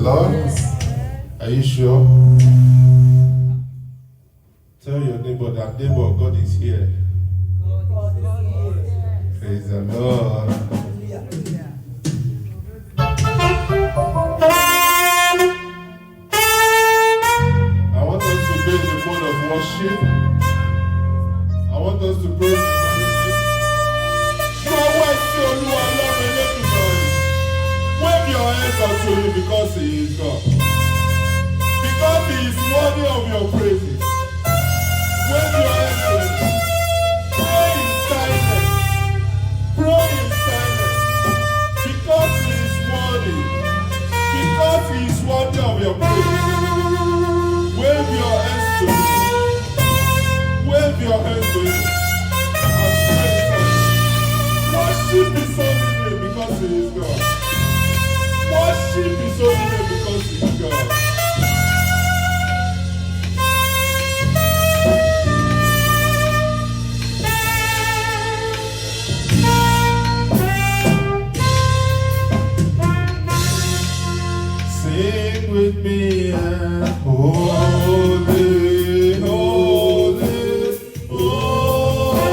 Lord. Are you sure? Tell your neighbor that neighbor, God is here. Praise the Lord. I want us to be in the mode of worship. I want us to praise the Lord. Wave your hands unto Him because He is God. Because He is worthy of your praises. Wave your hands to Him. Pray in silence. Pray in silence. Because He is worthy. Because He is worthy of your praises. Wave your hands to Him. Wave your hands to Him. And pray in silence. Worship His holy name because He is God. Worship His holy name because He is God. Sing with me and holy, holy, holy,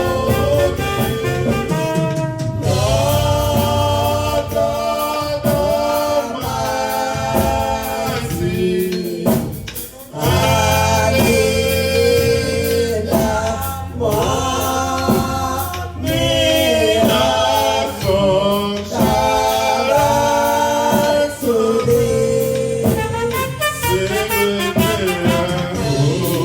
Lord God Almighty. Sing with me and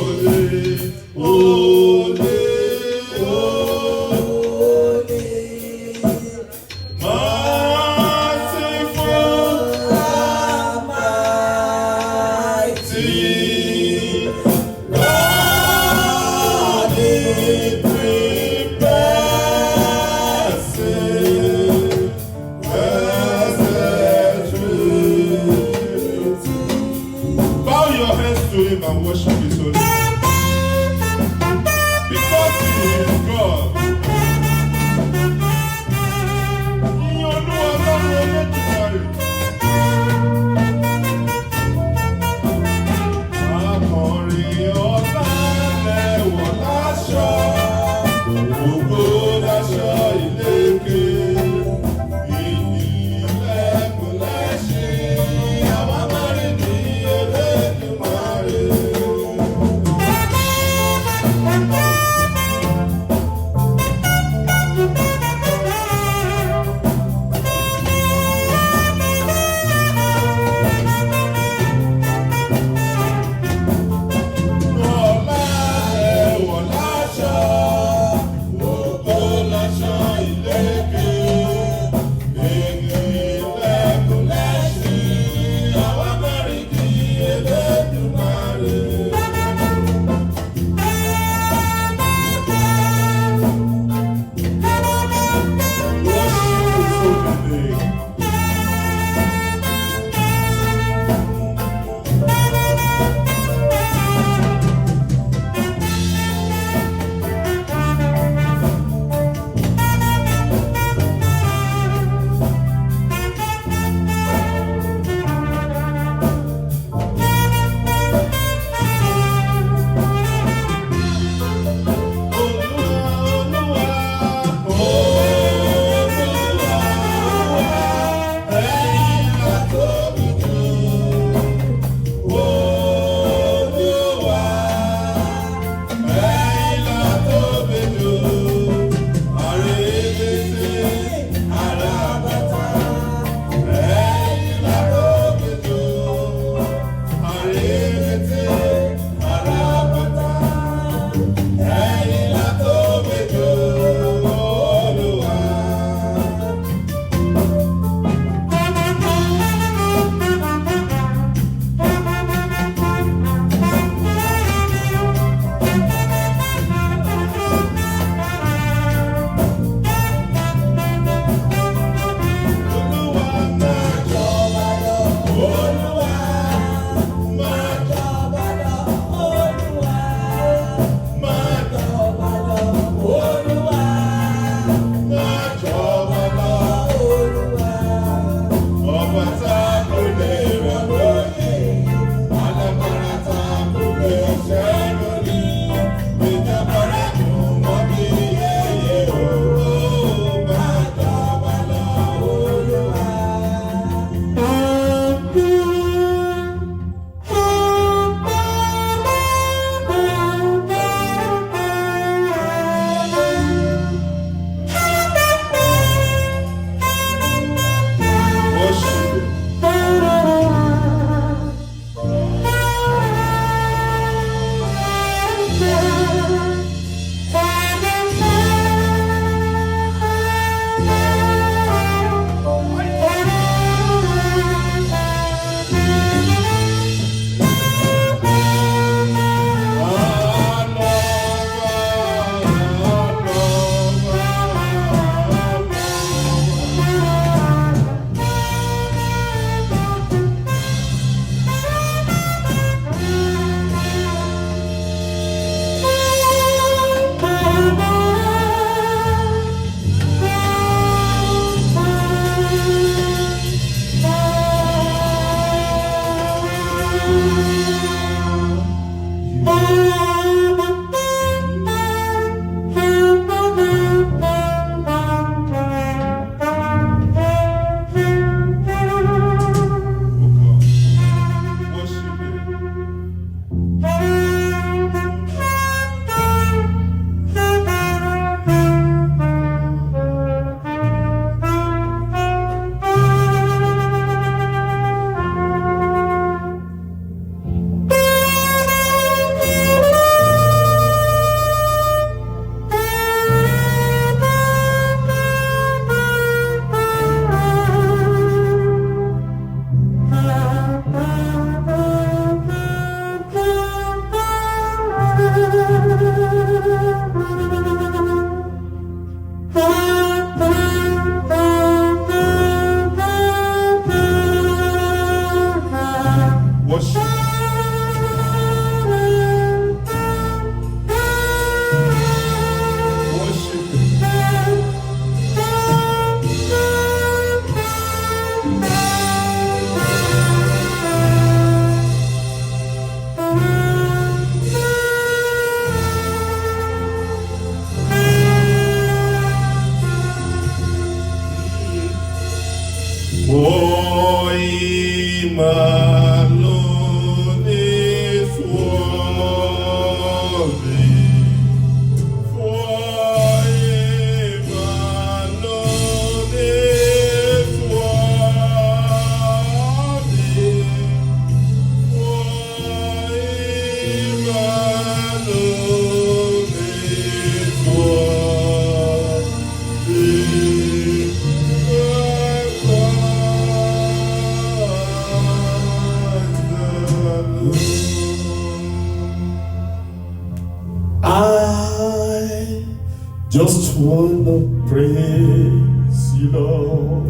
Just wanna praise you, Lord.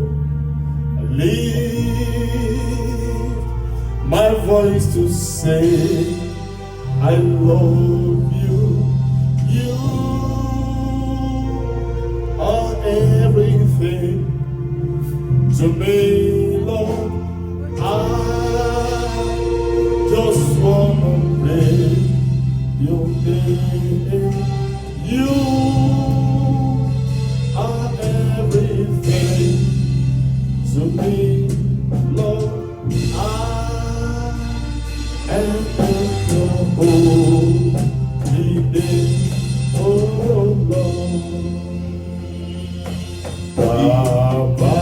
I lift my voice to say I love you. You are everything to me, Lord. I just wanna praise your name. You are everything to me, Lord. I am your holy name, oh Lord. Baba,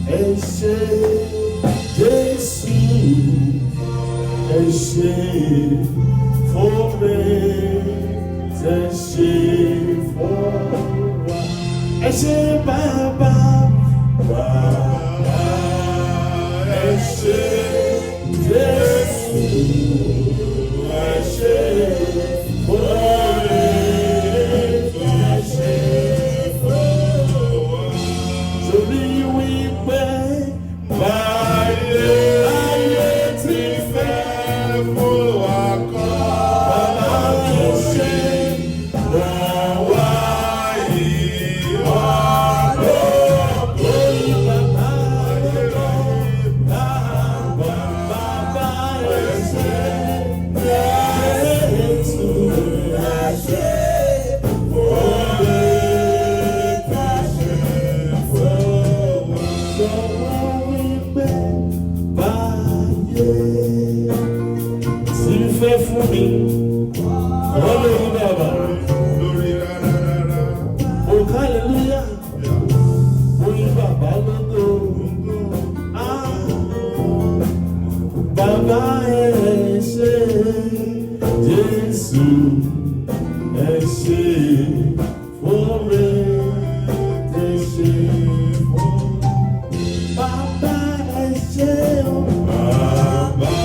Eshe, Jesus, Eshe, for me. Eshe Baba, Baba, Eshe Jesu, Eshe Eshe to me we pray by the faithful for me. Hallelujah. Oh, hallelujah. Oh, Baba Logo. Ah, Baba Eshe, Jesus, Eshe, for me, Eshe, Baba Eshe, Baba.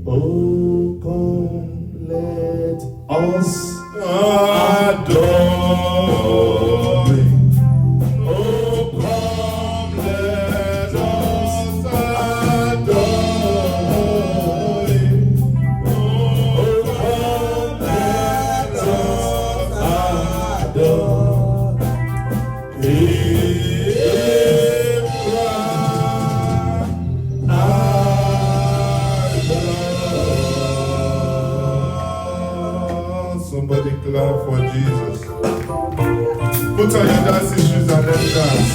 Oh, come, let us adore Him. Oh, come, let us adore Him. Oh, come, let us adore Clap for Jesus. Put on your dancing shoes and let's dance.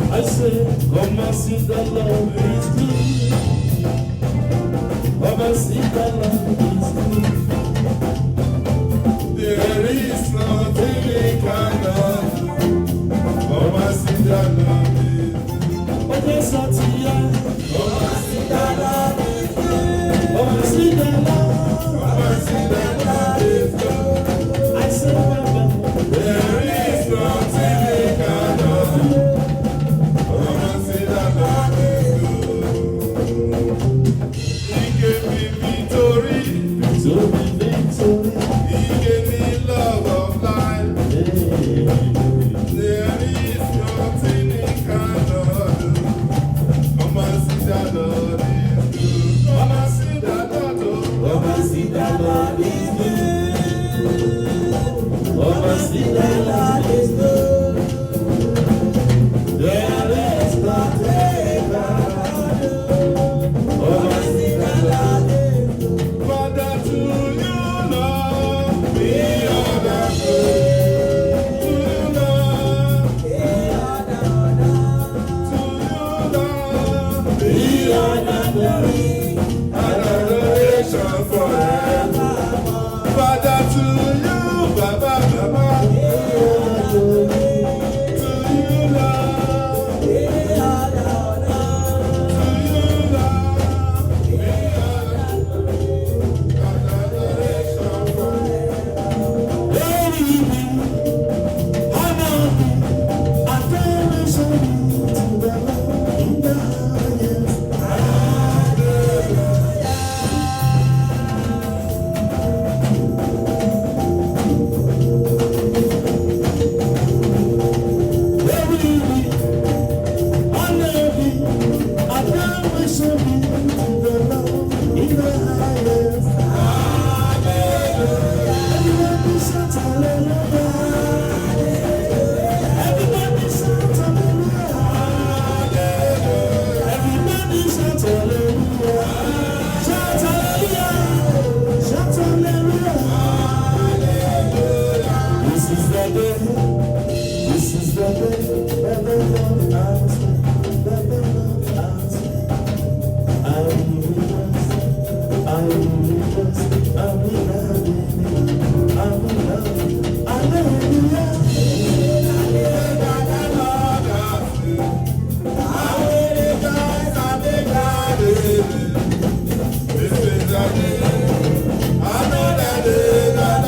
I say, come and see the Lord is good. Come and see the Lord is good. There is nothing we cannot do. Come and see the Lord is good. Oh, yes, I see ya. Come and see the Lord is good. Come and see the Lord. Come and see the Lord is good. I say, There is nothing we cannot do. Come and see the Lord is good. He gave me victory. victory. He gave me love of life. There is nothing he cannot do. Come and see the Lord is good. Come and see the Lord. Come and see the Lord is good. Come and see the Lord is good. There is nothing cannot do. Come and see the Lord is good. Father, to you, Lord, be all the glory. To you, Lord, to you, Lord, be all the glory and adoration forever. Father, to you, Baba, Baba, to you, Lord, to you, Lord, be all the and adoration forever. This is the day that the Lord has made, that the Lord has made. I will rejoice, I will rejoice, I will love you, I will love you, hallelujah. This is the day, another day that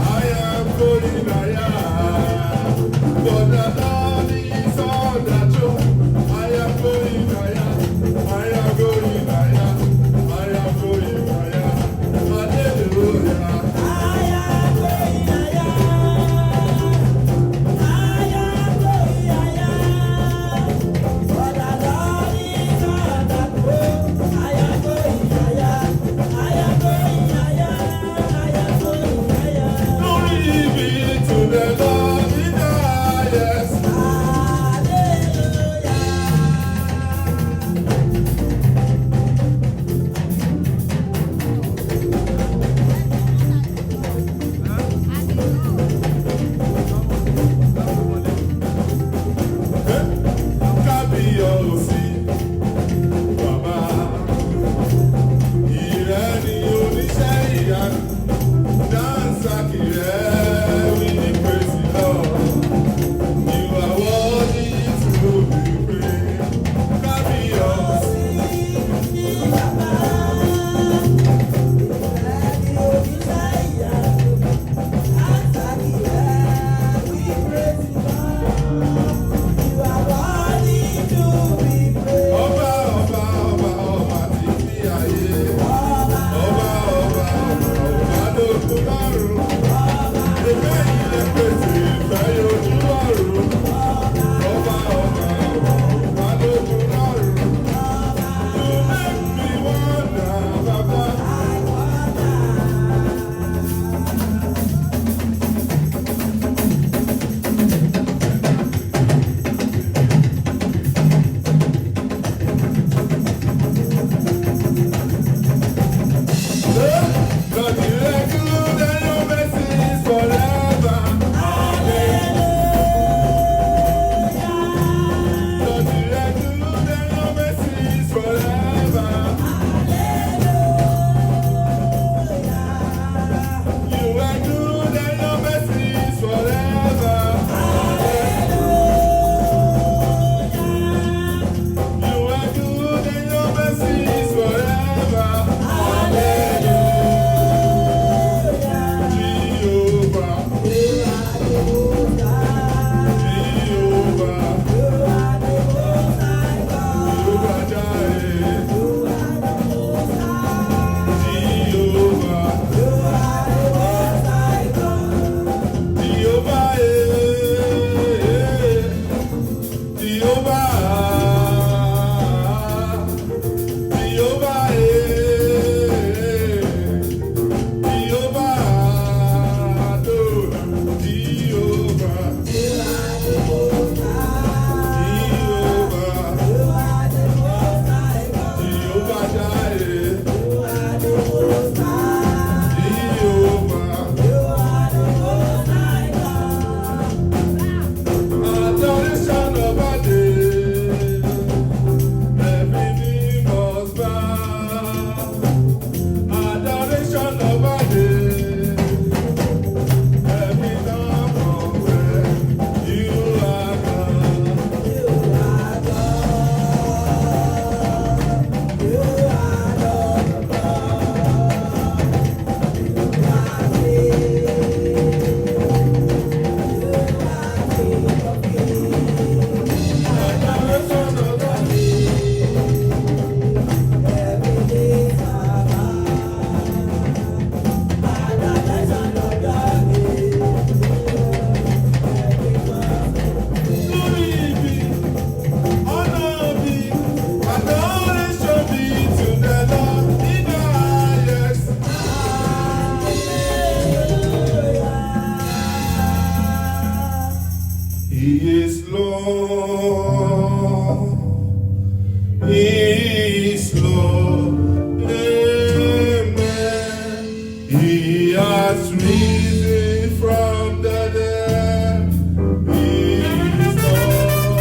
I am going higher. He is Lord. He is Lord. Amen. He has risen from the dead. He is Lord.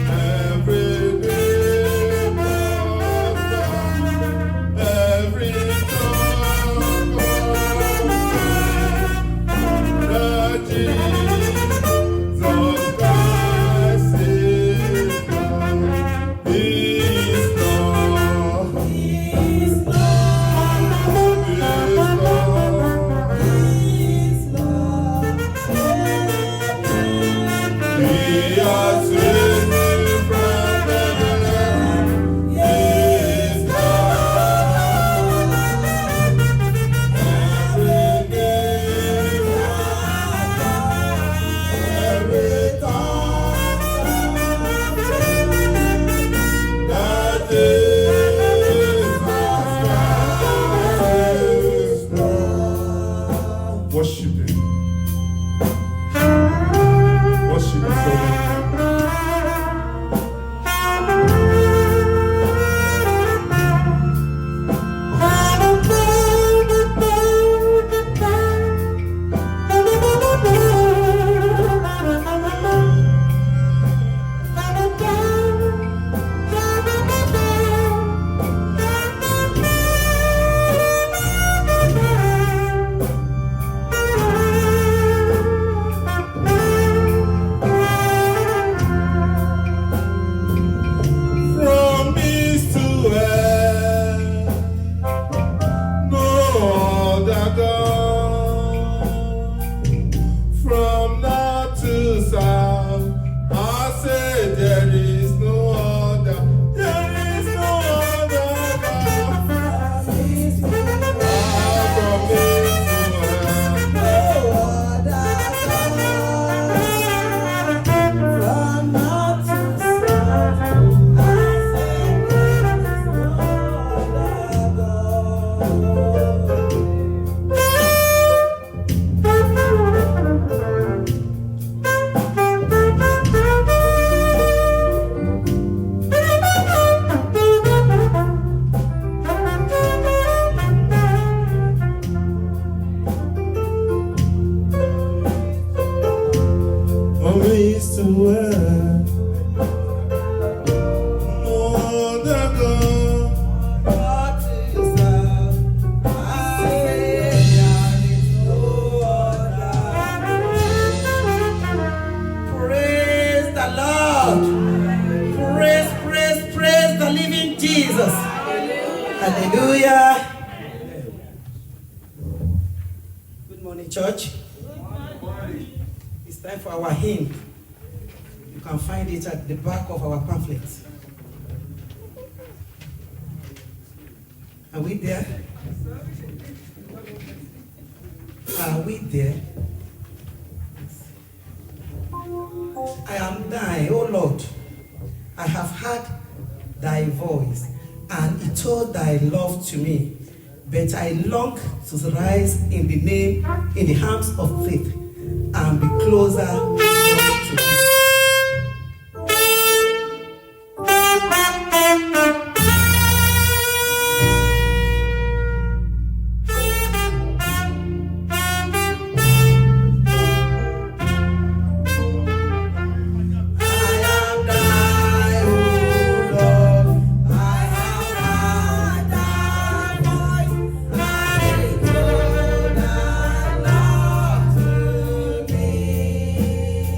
Every day, every tongue that Jesus Christ is Lord. He is Lord. He is Lord. He has risen from the dead. He is Lord. Every day, every time that Jesus Christ is Lord. Worship Him. Worship His holy name. From east to west, no other God. From north to south, I say there is no other. There is no other God. From east to west, from east to west, no other God. Praise the Lord. Praise the living Jesus. Hallelujah. Good morning, church. It's time for our hymn. You can find it at the back of our pamphlet. Are we there? Are we there? I am thine, O Lord. I have heard thy voice, and it told thy love to me. But I long to rise in the arms of faith, and be closer to thee.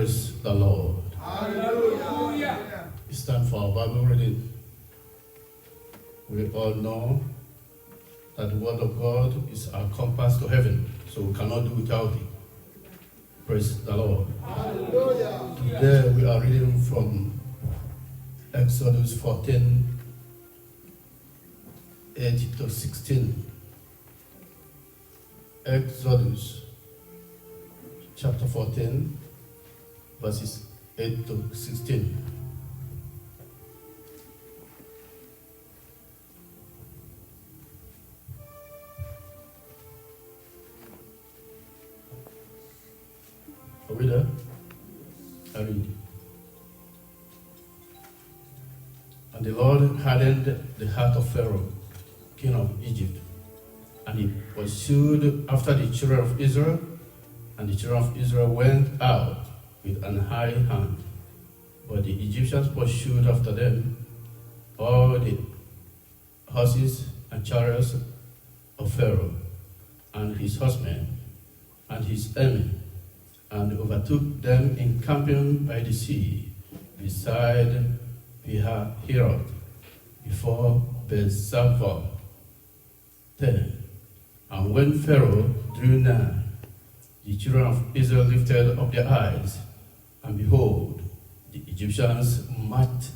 Praise the Lord. Hallelujah. It's time for our Bible reading. We all know that the Word of God is our compass to heaven, so we cannot do without it. Praise the Lord. Hallelujah. Today we are reading from Exodus 14, 8 to 16. Exodus chapter 14, verses 8 to 16. Are we there? I read. And the Lord hardened the heart of Pharaoh, king of Egypt, and he pursued after the children of Israel, and the children of Israel went out with an high hand. But the Egyptians pursued after them all the horses and chariots of Pharaoh, and his horsemen, and his army, and overtook them encamping by the sea, beside Pihahirot, before Beth-Zavon. 10. And when Pharaoh drew nigh, the children of Israel lifted up their eyes, and behold, the Egyptians marched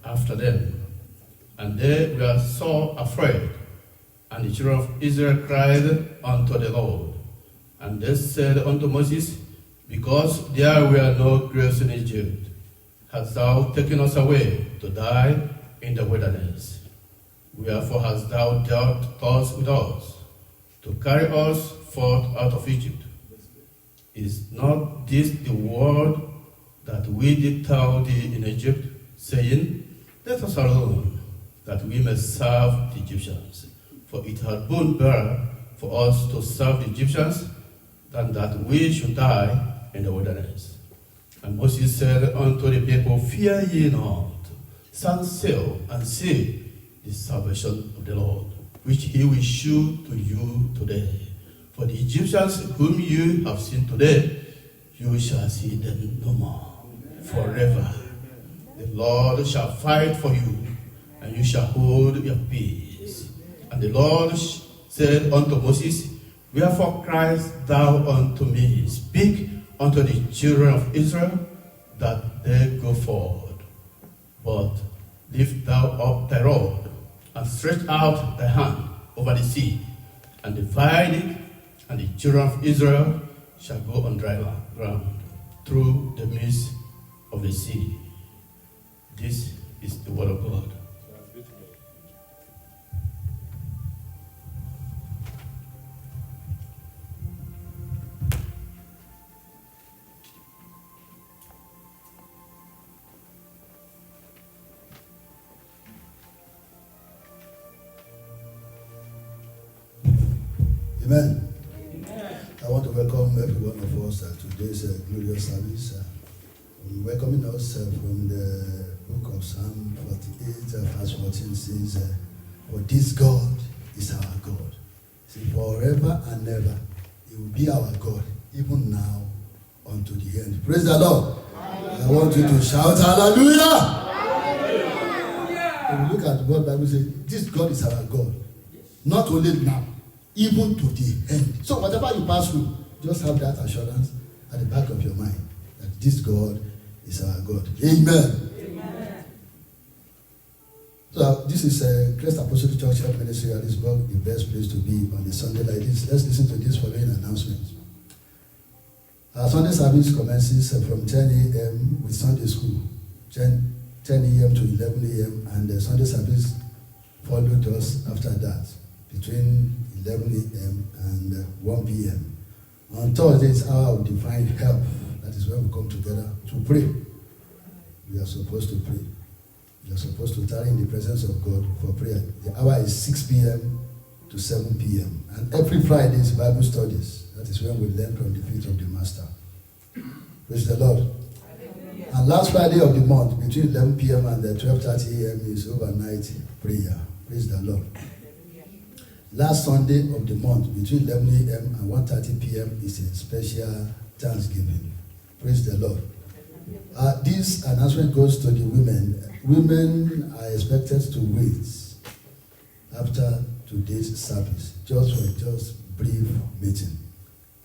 after them. And they were sore afraid, and the children of Israel cried unto the Lord. And they said unto Moses, because there were no graves in Egypt, hast thou taken us away to die in the wilderness? Wherefore hast thou dealt thus with us, to carry us forth out of Egypt? Is not this the word that we did tell thee in Egypt, saying, let us alone, that we may serve the Egyptians? For it had been better for us to serve the Egyptians than that we should die in the wilderness. And Moses said unto the people, fear ye not, stand still and see the salvation of the Lord, which he will shew to you today. For the Egyptians whom you have seen today, you shall see them no more forever. The Lord shall fight for you, and you shall hold your peace. And the Lord said unto Moses, wherefore criest thou unto me? Speak unto the children of Israel, that they go forward. But lift thou up thy rod, and stretch out thy hand over the sea, and divide it, and the children of Israel shall go on dry ground through the midst of the sea. This is the word of God. Amen. I want to welcome every one of us to today's glorious service. Welcoming us from the book of Psalm 48, verse 14 says, for this God is our God. See, forever and ever, He will be our God, even now unto the end. Praise the Lord. Hallelujah. I want you to shout hallelujah. Hallelujah. When we look at what the Bible says, this God is our God. Not only now, even to the end. So whatever you pass through, just have that assurance at the back of your mind that this God is our God. Amen. Amen. So this is Christ Apostolic Church Health Ministry at Harrisburg, the best place to be on a Sunday like this. Let's listen to this following announcement. Our Sunday service commences from 10 a.m. with Sunday school, 10 a.m. to 11 a.m. and the Sunday service followed us after that, between 11 a.m. and 1 p.m. On Thursday, it's hour of divine help. That is when we come together to pray. We are supposed to pray. We are supposed to tarry in the presence of God for prayer. The hour is 6 p.m. to 7 p.m. And every Friday is Bible studies. That is when we learn from the feet of the Master. Praise the Lord. Hallelujah. And last Friday of the month, between 11 p.m. and 12:30 a.m. is overnight prayer. Praise the Lord. Last Sunday of the month, between 11 a.m. and 1:30 p.m. is a special Thanksgiving. Praise the Lord. This announcement goes to the women. Women are expected to wait after today's service, just for just brief meeting.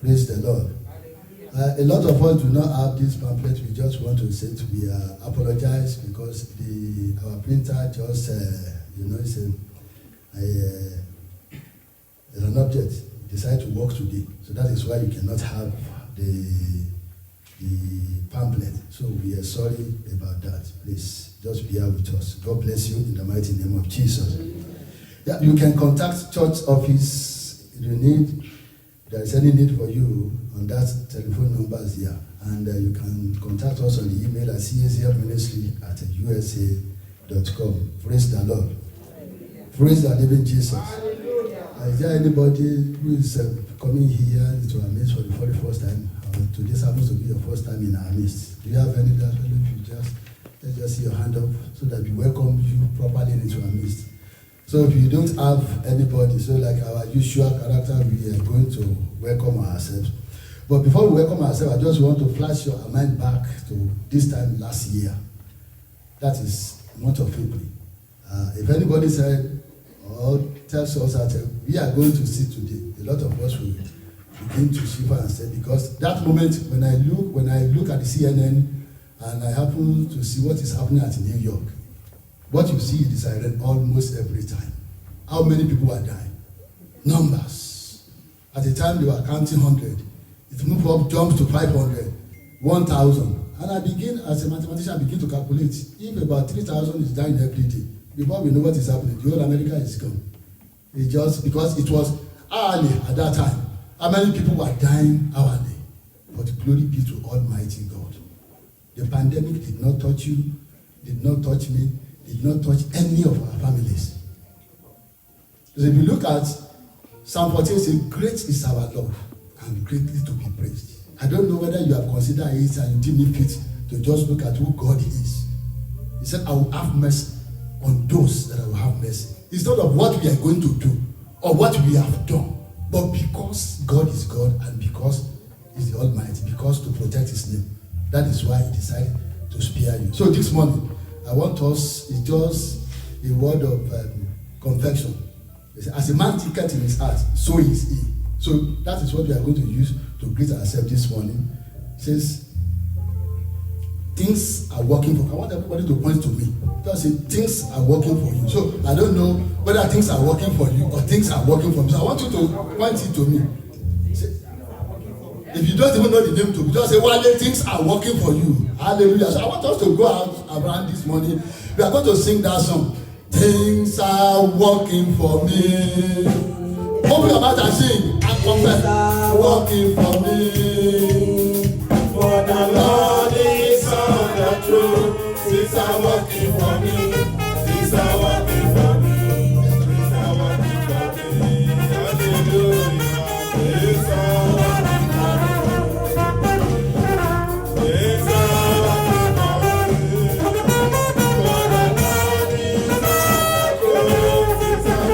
Praise the Lord. A lot of us do not have this pamphlet. We just want to say we apologize because our printer just it's an object decided to work today, so that is why you cannot have the pamphlet. So we are sorry about that. Please just bear with us. God bless you in the mighty name of Jesus. Yeah, you can contact church office if there is any need for you on that telephone numbers here, and you can contact us on the email at csfministry@usa.com. Praise the Lord. Praise the living Jesus. Is there anybody who is coming here to our midst for the very first time? Today happens to be your first time in our midst. Do you have any that let's just see your hand up so that we welcome you properly into our midst. So if you don't have anybody, so like our usual character, we are going to welcome ourselves. But before we welcome ourselves, I just want to flash your mind back to this time last year. That is month of April. If anybody said or tells us that we are going to see today, a lot of us will begin to shiver and say, because that moment when I look at the CNN and I happen to see what is happening at New York, what you see is siren almost every time. How many people are dying? Numbers. At the time they were counting 100. It moved up, jumps to 500, 1,000. And I begin, as a mathematician, to calculate. If about 3,000 is dying every day, before we know what is happening, the whole America is gone. It's just because it was hourly at that time. How many people were dying hourly? But glory be to Almighty God. The pandemic did not touch you, did not touch me, did not touch any of our families. So if you look at Psalm 14, it says, great is our love and greatly to be praised. I don't know whether you have considered it and you deem it fit to just look at who God is. He said, I will have mercy on those that I will have mercy. It's not of what we are going to do or what we have done, but because God is God and because He's the Almighty, because to protect His name. That is why He decided to spare you. So this morning, I want us, it's just a word of confession. As a man thinketh in his heart, so is he. So that is what we are going to use to greet ourselves this morning. It says, things are working for you. I want everybody to point to me. Just say, things are working for you. So I don't know whether things are working for you or things are working for me. So I want you to point it to me. Say, if you don't even know the name to me, just say, Wale, things are working for you. Hallelujah. So I want us to go out around this morning. We are going to sing that song. Things are working for me. Open your mouth and sing and confess. Working for me. For the Lord is on the throne. Things are working for me. Things are working for me. Things are working for me. Hallelujah. Things are working for me. Things are working for me. For the Lord is on the throne. Things are working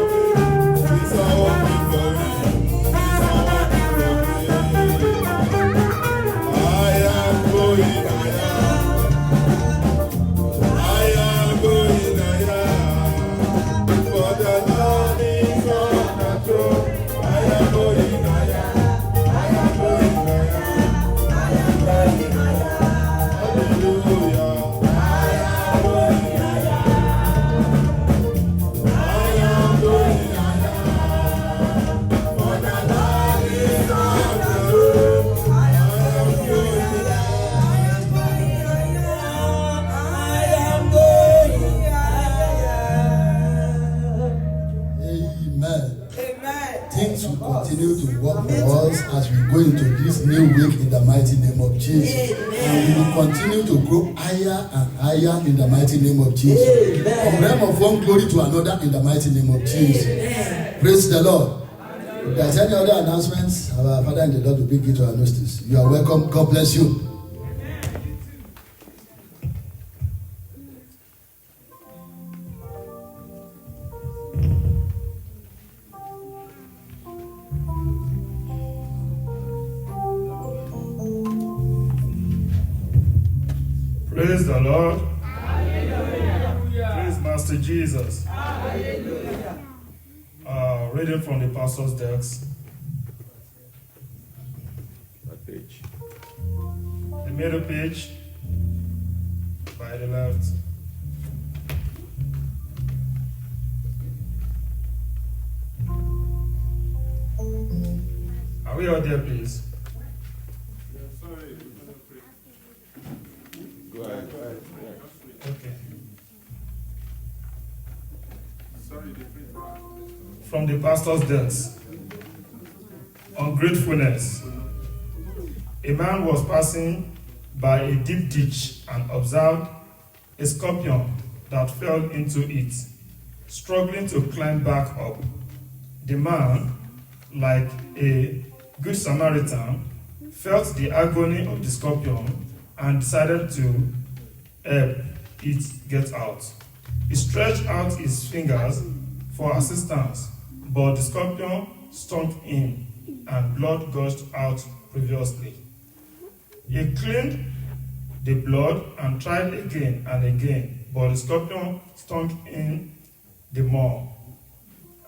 for me. Things are working for me. Things are working for me. I am going higher. I am going higher. For the Lord is on the throne. I am going higher. I am going higher. I am going higher. Hallelujah. I am going higher. I am going higher. For the Lord is on the throne. I am going higher. Amen. Things will continue to work for us as we go into this new week in the mighty name of Jesus. And we will continue to grow higher and higher in the mighty name of Jesus. From realm of one glory to another in the mighty name of Jesus. Praise the Lord. If there is any other announcements, our Father in the Lord will bring it to our notice. You are welcome. God bless you. Praise the Lord. Praise Master Jesus. Reading from the pastor's desk. The middle page by the left. Are we all there, please? Go ahead. Okay. Sorry, From the pastor's desk. Ungratefulness. A man was passing by a deep ditch and observed a scorpion that fell into it, struggling to climb back up. The man, like a good Samaritan, felt the agony of the scorpion and decided to help it get out. He stretched out his fingers for assistance, but the scorpion stung him and blood gushed out previously. He cleaned the blood and tried again and again, but the scorpion stung him the more.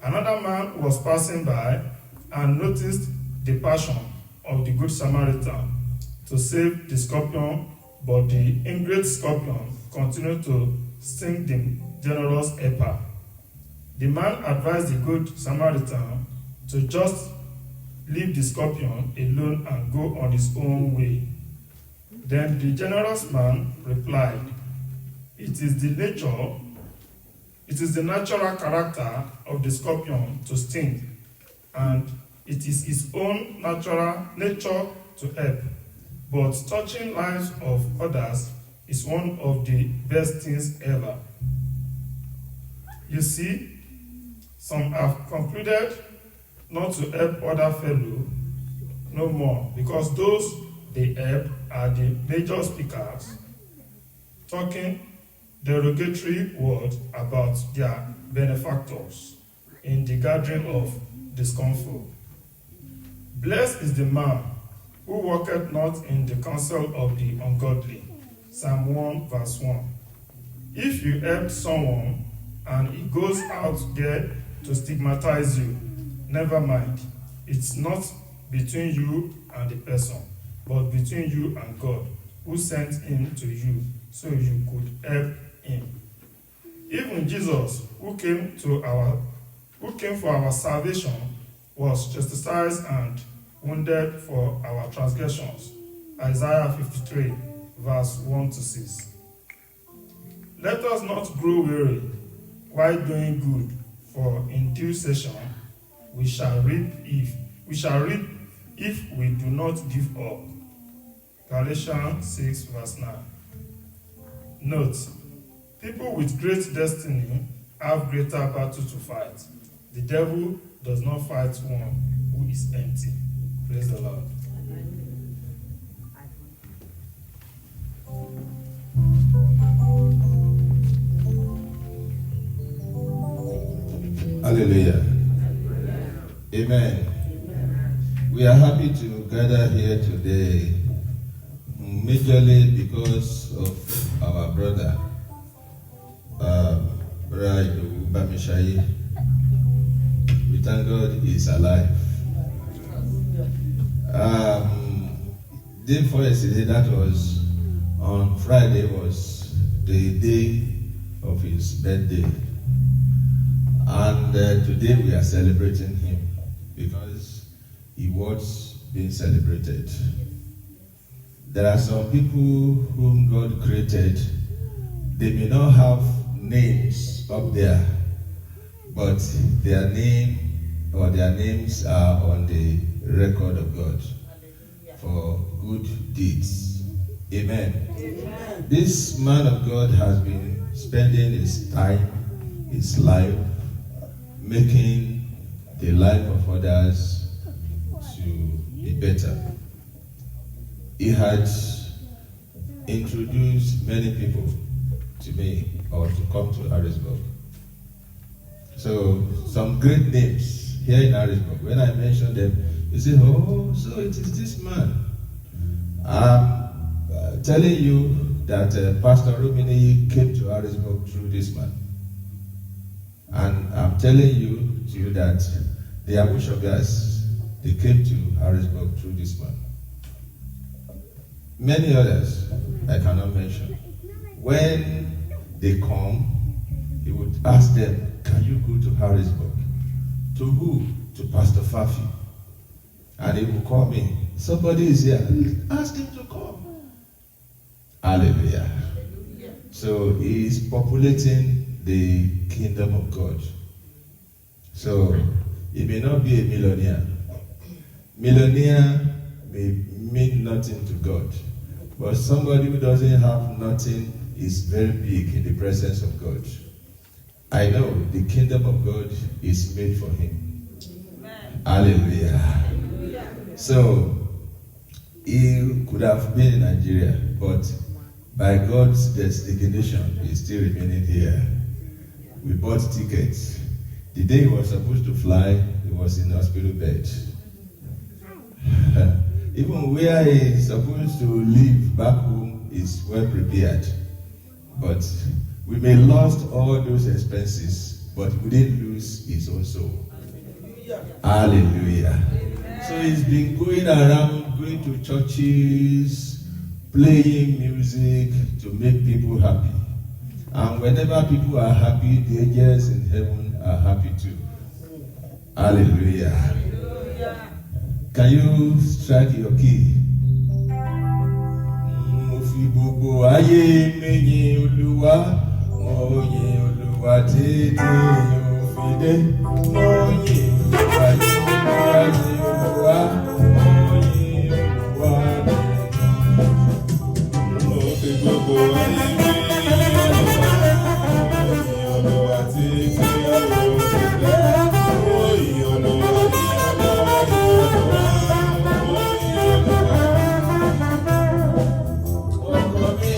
Another man was passing by and noticed the passion of the good Samaritan to save the scorpion, but the ingrate scorpion continued to sting the generous helper. The man advised the good Samaritan to just leave the scorpion alone and go on his own way. Then the generous man replied, It is the natural character of the scorpion to sting, and it is his own natural nature to help. But touching lives of others is one of the best things ever. You see, some have concluded not to help other fellow no more, because those they help are the major speakers, talking derogatory words about their benefactors in the gathering of discomfort. Blessed is the man who walketh not in the counsel of the ungodly. Psalm 1 verse 1. If you help someone and he goes out there to stigmatize you, never mind. It's not between you and the person, but between you and God, who sent him to you so you could help him. Even Jesus, who came for our salvation, was chastised and wounded for our transgressions. Isaiah 53, verse 1 to 6. Let us not grow weary while doing good, for in due season we shall reap if we do not give up. Galatians 6, verse 9. Note, people with great destiny have greater battle to fight. The devil does not fight one who is empty. Praise the Lord. Hallelujah. Amen. We are happy to gather here today, majorly because of our brother, Brother Bamishayi. We thank God he is alive. Day before yesterday, that was on Friday, was the day of his birthday. And today we are celebrating him because he was being celebrated. There are some people whom God created. They may not have names up there, but their name or their names are on the record of God for good deeds. Amen. Amen. This man of God has been spending his time, his life, making the life of others to be better. He had introduced many people to me or to come to Harrisburg. So some great names here in Harrisburg. When I mentioned them, you say, oh, so it is this man. I'm telling you that Pastor Rumini came to Harrisburg through this man. And I'm telling you that the Abushogas, they came to Harrisburg through this man. Many others I cannot mention. When they come, he would ask them, can you go to Harrisburg? To who? To Pastor Fafi. And he would call me, somebody is here. Ask him to come. Hallelujah. So he is populating the kingdom of God. So he may not be a millionaire. Millionaire may mean nothing to God. But somebody who doesn't have nothing is very big in the presence of God. I know the kingdom of God is made for him. Hallelujah. So he could have been in Nigeria, but by God's designation, he's still remaining here. We bought tickets. The day he was supposed to fly, he was in the hospital bed. Even where he's supposed to live back home is well prepared. But we may lost all those expenses, but we didn't lose his own soul. Hallelujah. So he's been going around, going to churches, playing music to make people happy. And whenever people are happy, the angels in heaven are happy too. Hallelujah. Can you strike your key? Mo fi gbogbo ayé mi yìn Olúwa, mo yìn Olúwa títí yóò fi dé. Mo yìn Olúwa títí Olúwa, mo yìn Olúwa títí. Mo fi gbogbo ayé mi yìn Olúwa, mo yìn Olúwa títí yóò fi dé. Mo yìn Olúwa. Ọkọ mi,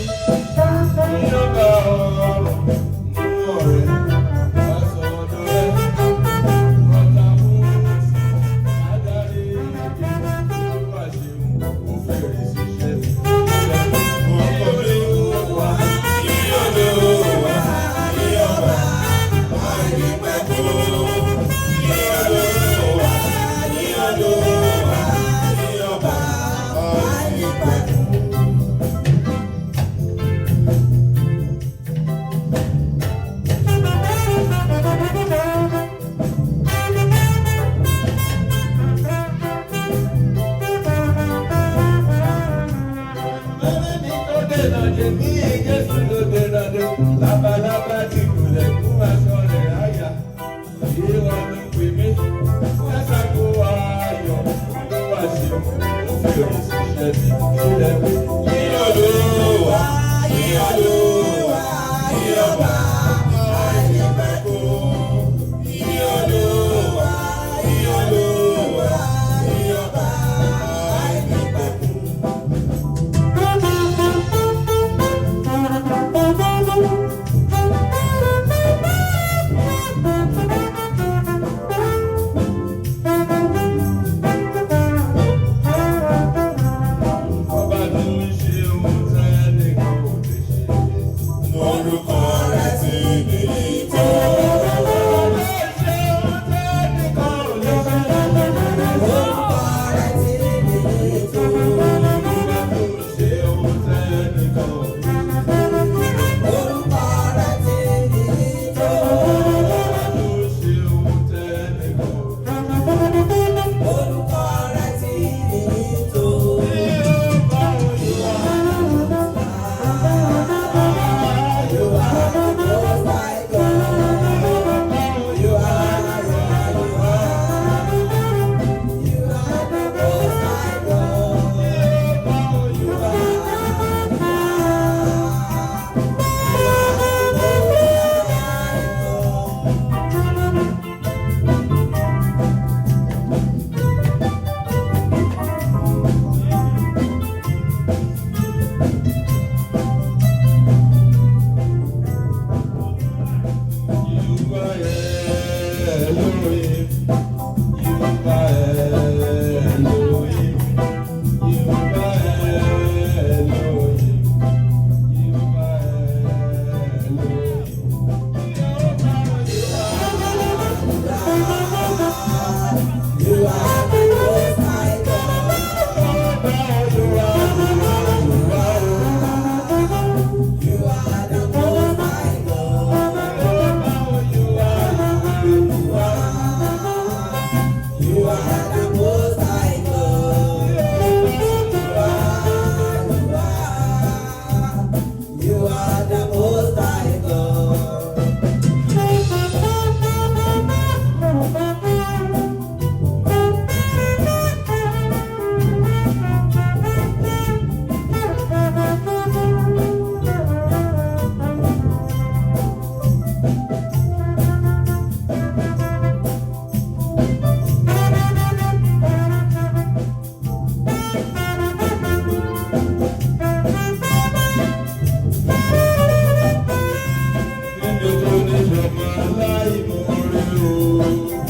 yọmọ aláìmoore o.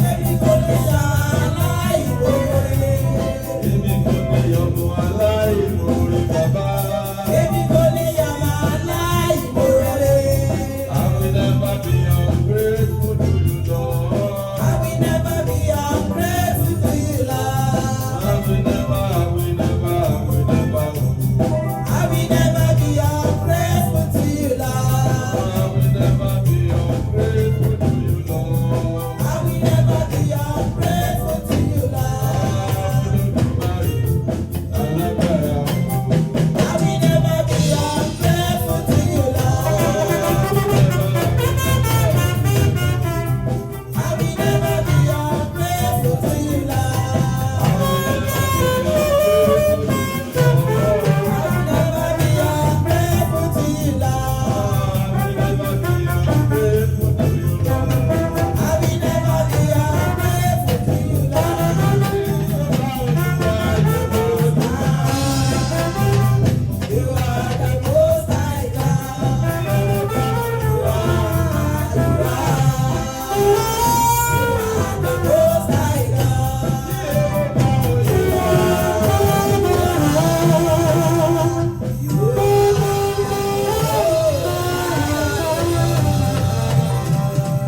Èmi kò lè yà aláìmoore. Èmi kò ní yọmọ aláìmoore bàbá. Èmi kò lè yà aláìmoore. I will never be ungrateful to you, Lord. I will never be ungrateful to you, Lord. I will never. I will never be ungrateful to you, Lord. I will never be ungrateful to you, Lord. I will never be ungrateful to you, Lord. I will never I will never be ungrateful to you, Lord. I will never be ungrateful to you, Lord. I will never be ungrateful to you, Lord. You are the most high God. You are the most high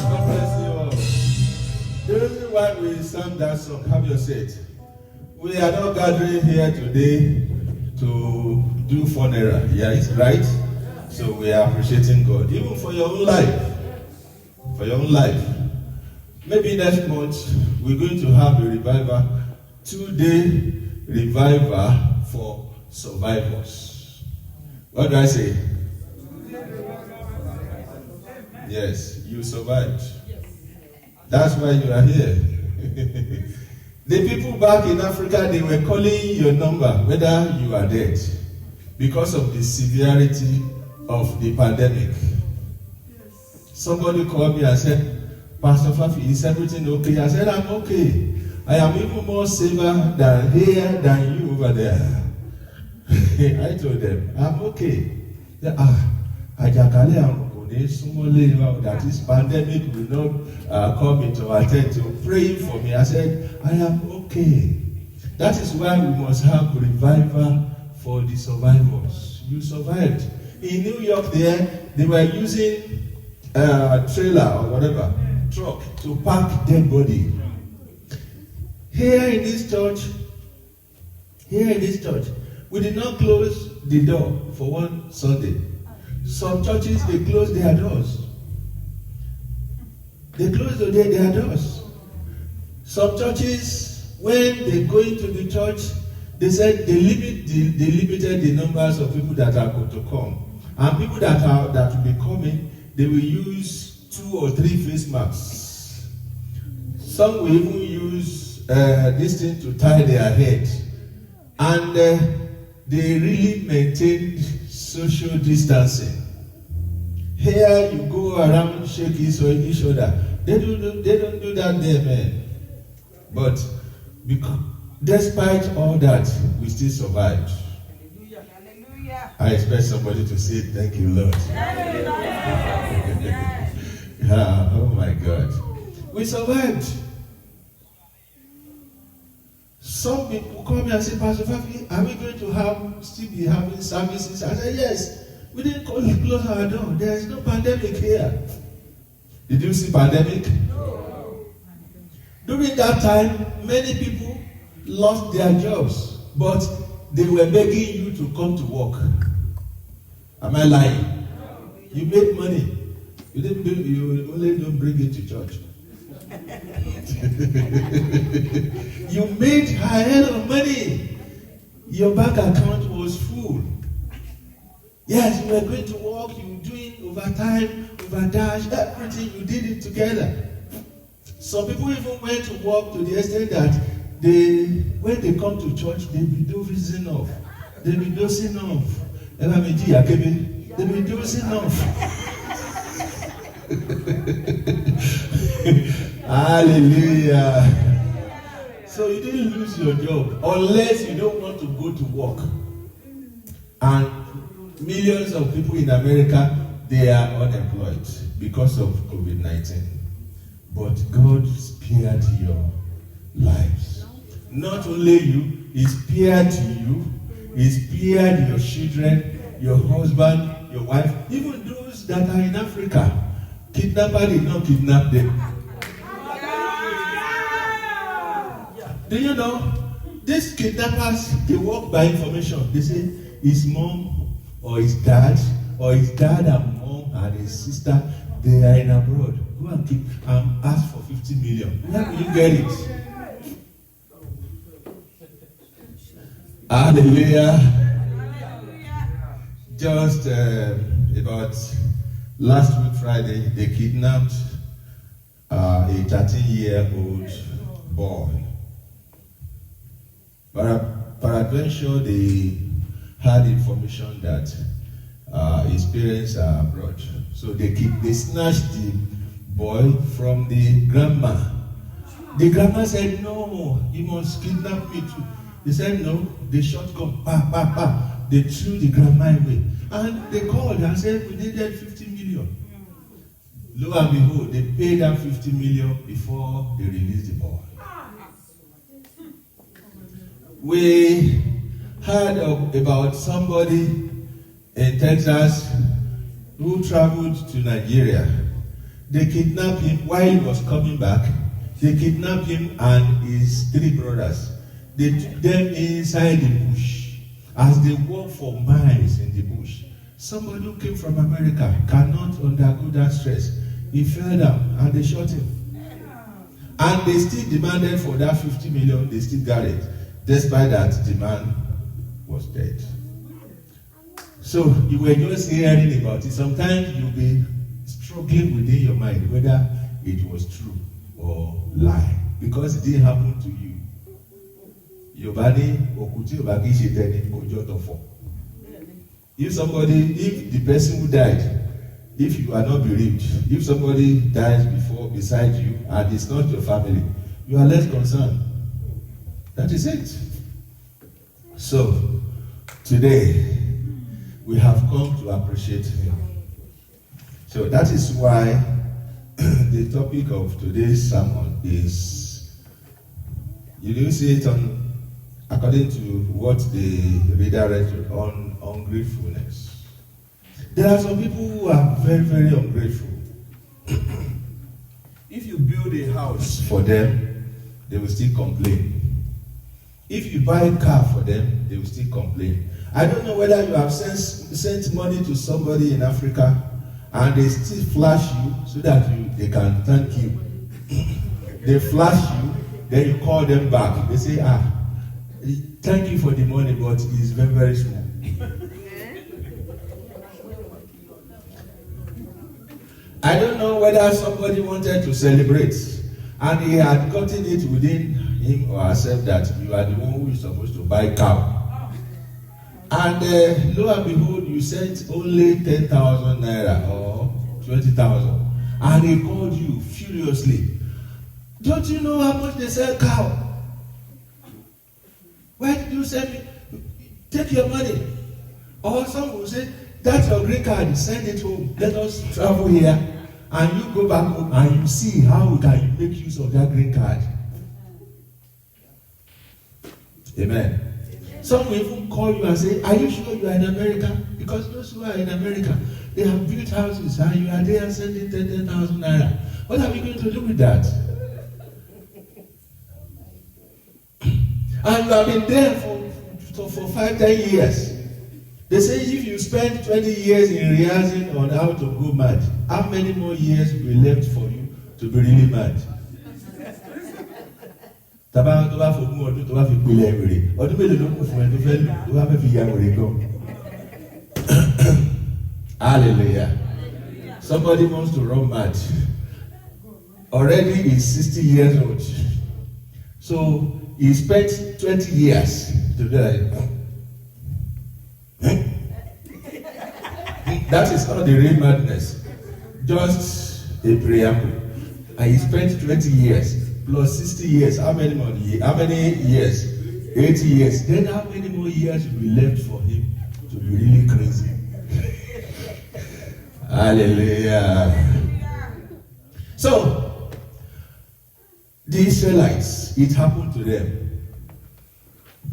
God bless you all. The reason why we sang that song, have your seat. We are not gathering here today to do funeral. Yeah, it's right. So we are appreciating God, even for your own life. For your own life. Maybe next month we're going to have a revival, 2-day revival for survivors. What do I say? Yes, you survived. That's why you are here. The people back in Africa, they were calling your number, whether you are dead, because of the severity of the pandemic. Somebody called me and said, Pastor Fafi, is everything okay? I said, I'm okay. I am even more safer than here than you over there. I told them, I'm okay. They said, Ajakale Ankone Sumole, that this pandemic will not come into our tent to praying for me. I said, I am okay. That is why we must have revival for the survivors. You survived. In New York there, they were using a trailer or whatever, truck, to park dead body. Here in this church, we did not close the door for one Sunday. Some churches, they close their doors. They close their doors. Some churches, when they go into the church, they said they limited the numbers of people that are going to come. And people that will be coming, they will use 2 or 3 face masks. Some will even use this thing to tie their head. And they really maintained social distancing. Here you go around shake each other. They don't do that there, man. But despite all that, we still survived. I expect somebody to say, thank you, Lord. Oh my God. We survived. Some people come and say, Pastor Fafi, are we going to still be having services? I said, yes. We didn't close our door. There is no pandemic here. Did you see pandemic? No. During that time, many people lost their jobs, but they were begging you to come to work. Am I lying? You made money. You only don't bring it to church. You made a hell of money. Your bank account was full. Yes, you were going to work, you were doing overtime, overdash, everything, you did it together. Some people even went to work to the extent that when they come to church, they be dozing off. They be dozing off. They be dozing off. Hallelujah. So you didn't lose your job unless you don't want to go to work. And millions of people in America, they are unemployed because of COVID-19. But God spared your lives. Not only you, He spared you, He spared your children, your husband, your wife, even those that are in Africa. Kidnapper did not kidnap them. Do you know, these kidnappers, they work by information. They say his mom or his dad and mom and his sister, they are in abroad. Go and keep ask for 50 million. Where will you get it? Hallelujah. Just about last week Friday, they kidnapped a 13-year-old boy. Peradventure, they had information that his parents are abroad. So they snatched the boy from the grandma. The grandma said, "No, you must kidnap me too." They said, "No." They shot gun, pa, pa, pa. They threw the grandma away. And they called and said, "We needed 50 million. Lo and behold, they paid them 50 million before they released the boy. We heard about somebody in Texas who traveled to Nigeria. They kidnapped him while he was coming back. They kidnapped him and his 3 brothers. They took them inside the bush. As they walked for miles in the bush, somebody who came from America cannot undergo that stress. He fell down and they shot him. And they still demanded for that 50 million, they still got it. Despite that, the man was dead. So you were just hearing about it. Sometimes you'll be struggling within your mind whether it was true or lie, because it didn't happen to you. If the person who died, if you are not bereaved, if somebody dies beside you and it's not your family, you are less concerned. That is it. So, today, we have come to appreciate him. So that is why the topic of today's sermon is, you will see it according to what the reader read on ungratefulness. There are some people who are very, very ungrateful. If you build a house for them, they will still complain. If you buy a car for them, they will still complain. I don't know whether you have sent money to somebody in Africa and they still flash you so that they can thank you. They flash you, then you call them back. They say, thank you for the money, but it's very, very small. I don't know whether somebody wanted to celebrate and he had gotten it within him or herself that you are the one who is supposed to buy cow. And lo and behold, you sent only 10,000 naira or 20,000. And he called you furiously. Don't you know how much they sell cow? Why did you send me? Take your money. Or some will say, that's your green card, send it home. Let us travel here. And you go back home and you see how you can make use of that green card. Amen. Some will even call you and say, are you sure you are in America? Because those who are in America, they have built houses and you are there sending 10,000 naira. What are we going to do with that? And you have been there for 5-10 years. They say if you spend 20 years in rehearsing on how to go mad, how many more years will be left for you to be really mad? Hallelujah. Somebody wants to run mad. Already he's 60 years old. So he spent 20 years to do that. That is not the real madness. Just a preamble. And he spent 20 years plus 60 years. How many years? 80 years. Then how many more years will be left for him to be really crazy? Hallelujah. The Israelites, it happened to them.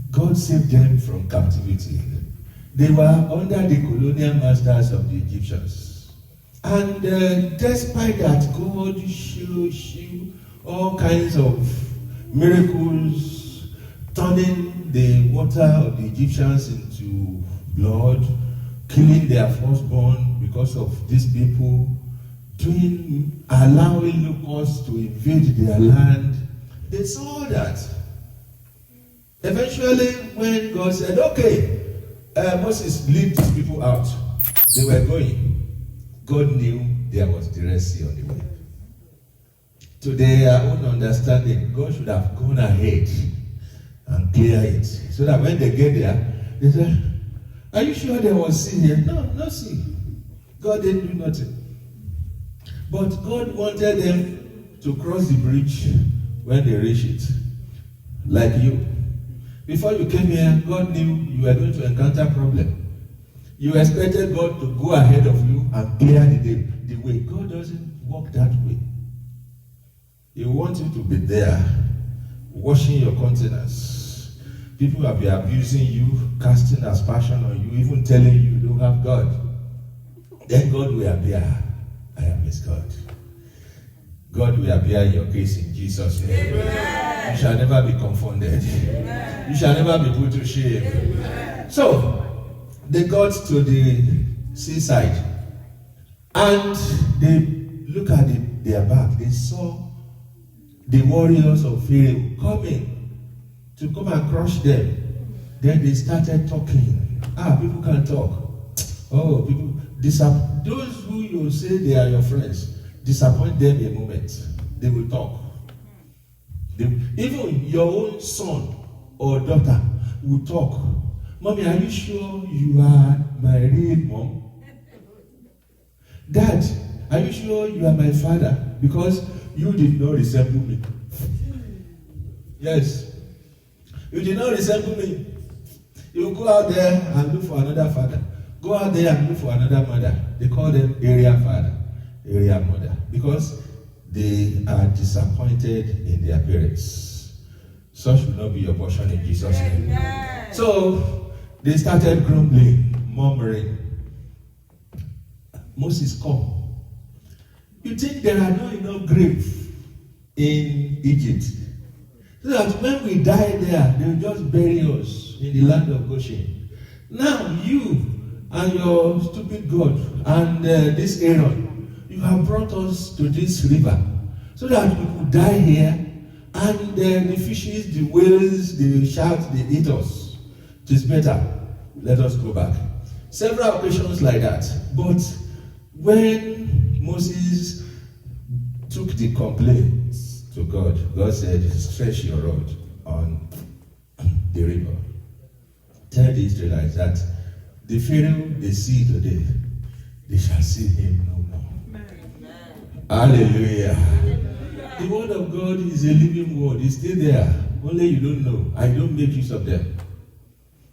God saved them from captivity. They were under the colonial masters of the Egyptians. And despite that, God showed all kinds of miracles, turning the water of the Egyptians into blood, killing their firstborn because of these people, allowing locusts to invade their land. They saw that. Eventually, when God said, okay, Moses, lead these people out, they were going. God knew there was the Red Sea on the way. To their own understanding, God should have gone ahead and clear it. So that when they get there, they say, are you sure there was sea here? No, no sea. God didn't do nothing. But God wanted them to cross the bridge when they reach it. Like you. Before you came here, God knew you were going to encounter problem. You expected God to go ahead of you and clear the way. God doesn't work that way. He wants you to be there, washing your countenance. People have been abusing you, casting aspersion on you, even telling you don't have God. Then God will appear. I am his God. God will appear in your case in Jesus' name. Amen. You shall never be confounded. Amen. You shall never be put to shame. Amen. So, they got to the seaside and they look at their back. They saw the warriors of Pharaoh coming to come and crush them. Then they started talking. People can talk. Oh, people, those who you say they are your friends, disappoint them a moment. They will talk. Even your own son or daughter will talk. Mommy, are you sure you are my real mom? Dad, are you sure you are my father? Because you did not resemble me. Yes. You did not resemble me. You go out there and look for another father. Go out there and look for another mother. They call them area father, area mother. Because they are disappointed in their parents. Such will not be your portion in Jesus' name. Amen. So, they started grumbling, murmuring. Moses, come. You think there are not enough graves in Egypt? So that when we die there, they will just bury us in the land of Goshen. Now you and your stupid God and this Aaron, you have brought us to this river so that we could die here and the fishes, the whales, the sharks, they eat us. It is better. Let us go back. Several occasions like that. But when Moses took the complaints to God, God said, stretch your rod on the river. Tell the Israelites that the Pharaoh they see today, they shall see him no more. Amen. Hallelujah. The word of God is a living word. It's still there. Only you don't know. I don't make use of them.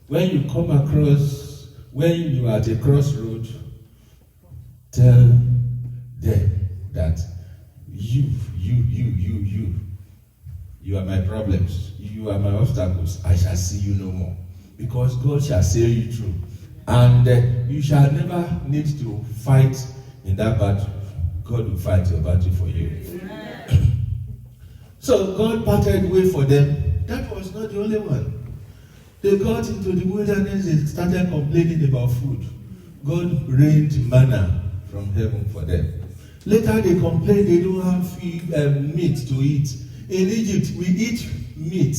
When you come across, when you are at a crossroad, tell them that you are my problems. You are my obstacles. I shall see you no more. Because God shall sail you through. And you shall never need to fight in that battle. God will fight your battle for you. So God parted way for them. That was not the only one. They got into the wilderness and started complaining about food. God rained manna from heaven for them. Later they complained they don't have meat to eat. In Egypt, we eat meat.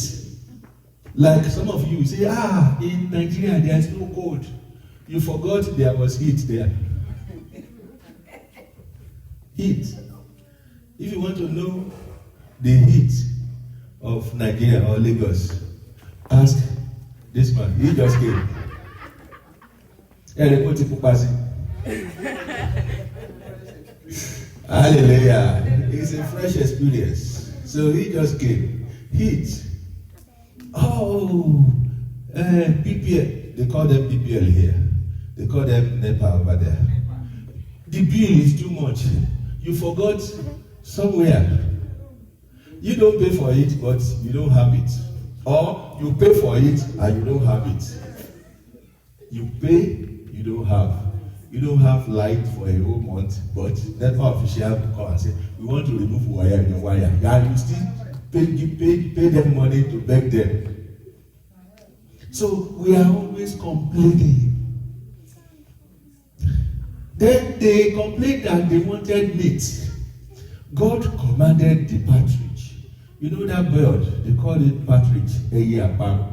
Like some of you say, in Nigeria there is no cold. You forgot there was heat there. Heat. If you want to know the heat of Nigeria or Lagos, ask this man. He just came. Hallelujah. It's a fresh experience. So he just came. Heat. PPL. They call them PPL here. They call them NEPA over there. The bill is too much. You forgot somewhere. You don't pay for it, but you don't have it. Or you pay for it and you don't have it. You pay, you don't have. You don't have light for a whole month, but NEPA official will come and say, we want to remove wire in your wire. And you still pay them money to beg them. So we are always complaining. Then they complained that they wanted meat. God commanded the partridge. You know that bird, they call it partridge, Eyiaparo.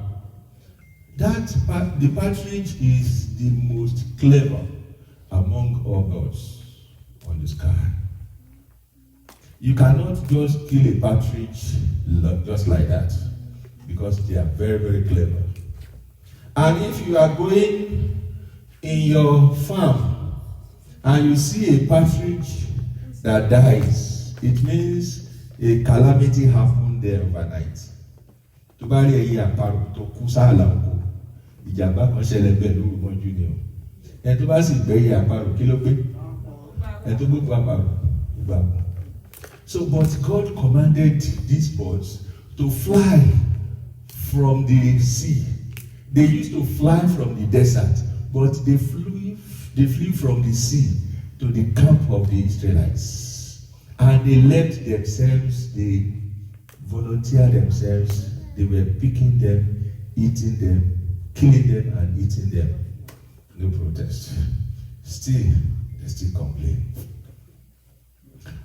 The partridge is the most clever among all birds on the sky. You cannot just kill a partridge just like that, because they are very, very clever. And if you are going in your farm and you see a partridge that dies, it means a calamity happened there overnight. Tó bá rí ẹyẹ àparò tó kú sáàlà oko, ìjàmbá kan ṣẹlẹ̀ bẹ́ẹ̀ lóru mọ́jú ni o. Ẹni tó bá sì gbẹ́yẹ àparò kí ló pé? Ẹni tó gbogbo àparò gbà mọ́. So, but God commanded these birds to fly from the sea. They used to fly from the desert, but they flew from the sea to the camp of the Israelites. And they left themselves, they volunteered themselves, they were picking them, eating them, killing them and eating them. No protest. Still, they still complain.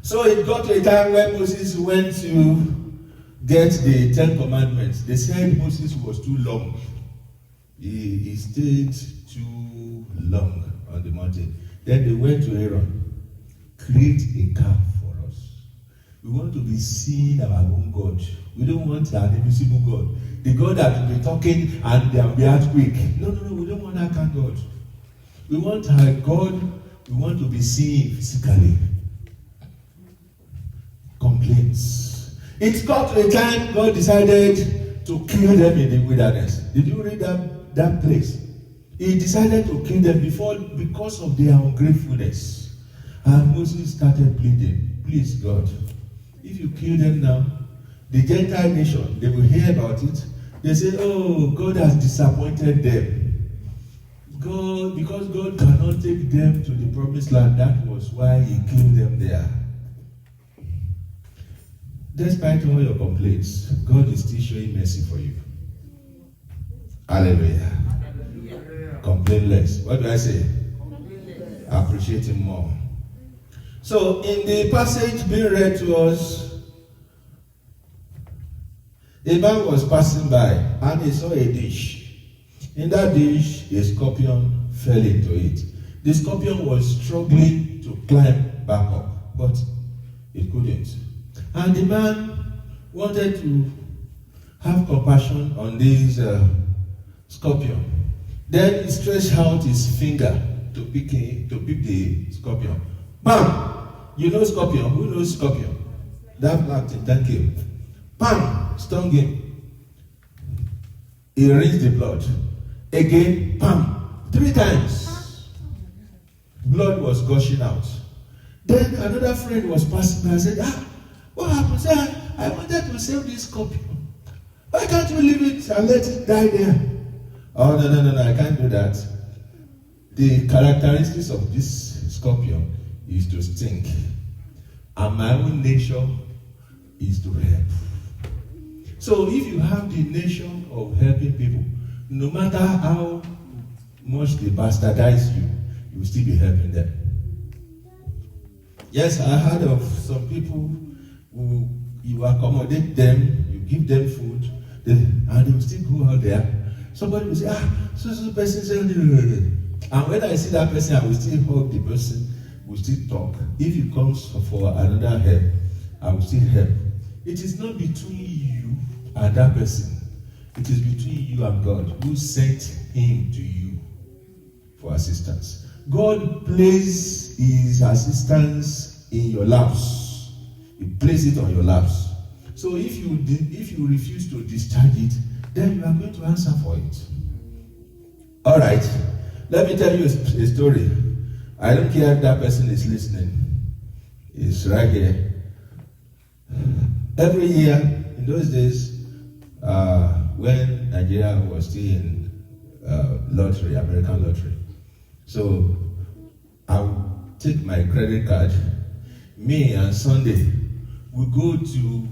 So it got to a time when Moses went to get the 10 Commandments. They said Moses was too long. He stayed too long on the mountain. Then they went to Aaron, create a calf for us. We want to be seeing our own God. We don't want an invisible God. The God that will be talking and there will be earthquake. No, we don't want that kind of God. We want our God, we want to be seen physically. Complaints. It got to a time God decided to kill them in the wilderness. Did you read that place? He decided to kill them because of their ungratefulness. And Moses started pleading, please God, if you kill them now, the Gentile nation, they will hear about it. They say, oh, God has disappointed them. Because God cannot take them to the promised land, that was why he killed them there. Despite all your complaints, God is still showing mercy for you. Hallelujah. Complain less. What do I say? Appreciate him more. So, in the passage being read to us, a man was passing by and he saw a dish. In that dish, a scorpion fell into it. The scorpion was struggling to climb back up, but it couldn't. And the man wanted to have compassion on this scorpion. Then he stretched out his finger to pick the scorpion. Bam! You know scorpion? Who knows scorpion? That black thing, thank you. Bam! Stung him. He rinsed the blood. Again, bam! 3 times. Blood was gushing out. Then another friend was passing by and said, what happened? Say, I wanted to save this scorpion. Why can't you leave it and let it die there? Oh, no, I can't do that. The characteristics of this scorpion is to stink. And my own nature is to help. So if you have the nature of helping people, no matter how much they bastardize you, you will still be helping them. Yes, I heard of some people who you accommodate them, you give them food, and they will still go out there. Somebody will say, so person say, and when I see that person, I will still hug the person, will still talk. If he comes for another help, I will still help. It is not between you and that person. It is between you and God, who sent him to you for assistance. God placed his assistance in your laps. He placed it on your laps. So if you refuse to discharge it, then you are going to answer for it. All right. Let me tell you a story. I don't care if that person is listening. It's right here. every year, in those days, when Nigeria was still in lottery, American lottery, so I would take my credit card, me and Sunday, we go to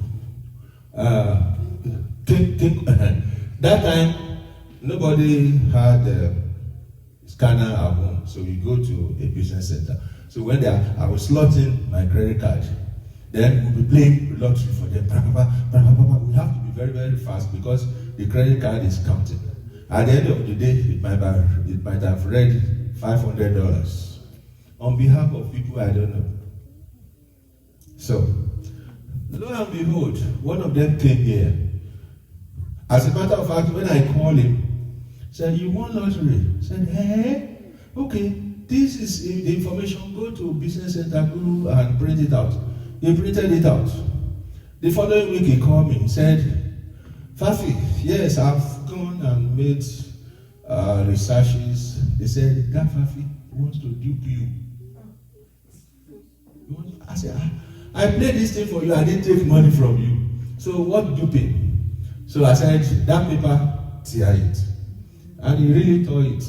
that time, nobody had a scanner at home, so we go to a business center. So when I was slotting my credit card, then we'll be playing lottery for them. We have to be very, very fast because the credit card is counting. At the end of the day, it might have read $500 on behalf of people I don't know. So, lo and behold, one of them came here. As a matter of fact, when I called him, said, "You won lottery?" Said, "Hey, okay, this is the information. Go to business center, go and print it out." He printed it out. The following week, he called me and said, "Fafi, yes, I've gone and made researches." They said, "That Fafi wants to dupe you." I said, "I played this thing for you. I didn't take money from you. So what duping?" So I said, "That paper, tear it." And he really tore it.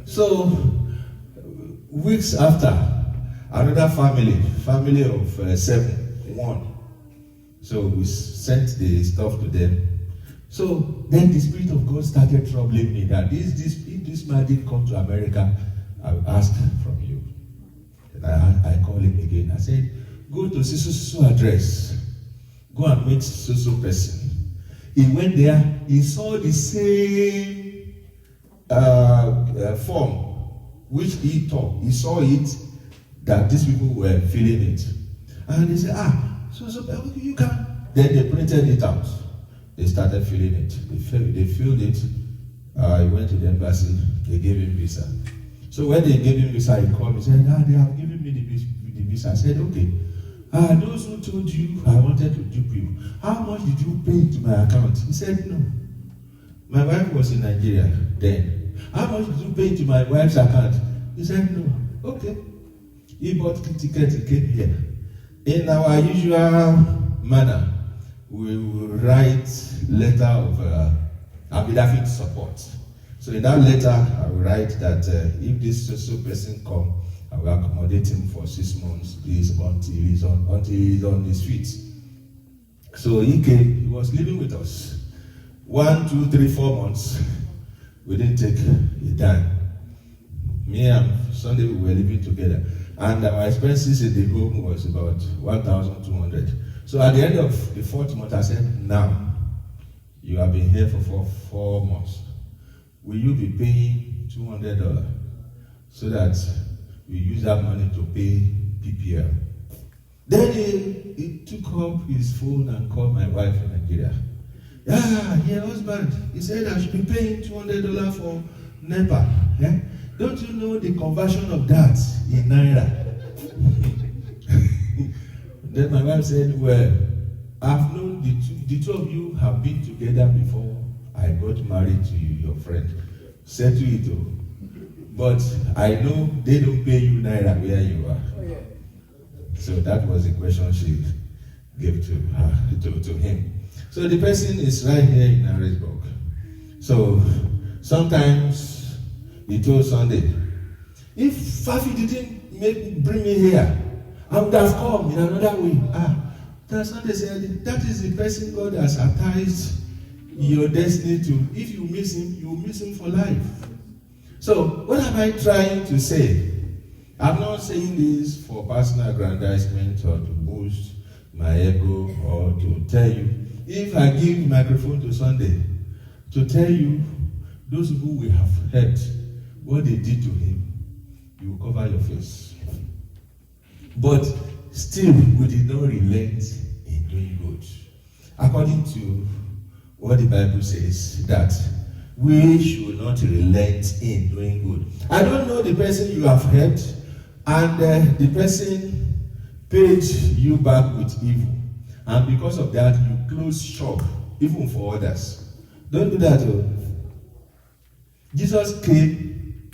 So, weeks after, another family of 7, won. So we sent the stuff to them. So then the Spirit of God started troubling me that if this man did come to America, I will ask from you. And I called him again. I said, "Go to so address. Go and meet so person." He went there. He saw the same form which he taught. He saw it that these people were filling it, and he said, so you can." Then they printed it out. They started filling it. They filled it. He went to the embassy. They gave him visa. So when they gave him visa, he called me and said, "They have given me the visa." I said, "Okay. Those who told you I wanted to dupe you, how much did you pay to my account?" He said, "No. My wife was in Nigeria then. How much did you pay to my wife's account?" He said, "No." Okay. He bought the ticket, he came here. In our usual manner, we will write letter of affidavit support. So in that letter, I will write that if this social person come, I will accommodate him for 6 months, until he's on his feet. So he came, he was living with us. 1, 2, 3, 4 months. We didn't take a dime. Me and Sunday, we were living together. And our expenses in the home was about 1,200. So at the end of the 4th month, I said, "Now, you have been here for 4 months. Will you be paying $200 so that we use that money to pay PPL?" Then he took up his phone and called my wife in Nigeria. Your husband, he said I should be paying $200 for NEPA. Yeah? Don't you know the conversion of that in Naira? Then my wife said, "Well, I've known the two of you have been together before I got married to you, your friend. Settle it all. But I know they don't pay you Naira where you are." So that was the question she gave to him. So the person is right here in Harrisburg. So sometimes he told Sunday, "If Fafi didn't bring me here, I would have come in another way." Then Sunday said, "That is the person God has attached your destiny to. If you miss him, you will miss him for life." So what am I trying to say? I'm not saying this for personal aggrandizement or to boost my ego or to tell you. If I give microphone to Sunday to tell you those who we have heard what they did to him, you will cover your face. But still, we did not relent in doing good. According to what the Bible says, that we should not relent in doing good. I don't know the person you have heard, and the person paid you back with evil. And because of that, you close shop, even for others. Don't do that. Jesus came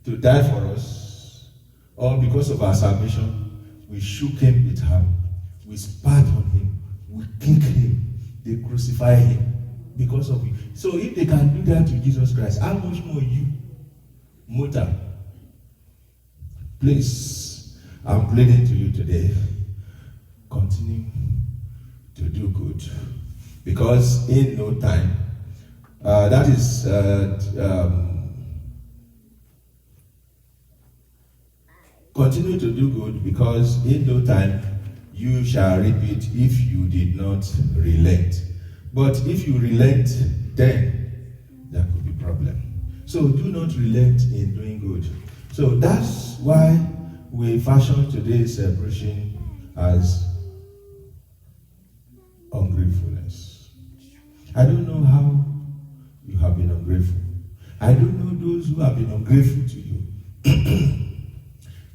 to die for us, or because of our salvation, we shook him with we spat on him, we kick him, they crucify him because of you. So if they can do that to Jesus Christ, how much more you, mortal? Please, I'm pleading to you today, continue to do good, because in no time, continue to do good, because in no time you shall reap it if you did not relent. But if you relent, then there could be problem. So do not relent in doing good. So that's why we fashion today's celebration as ungratefulness. I don't know how you have been ungrateful. I don't know those who have been ungrateful to you.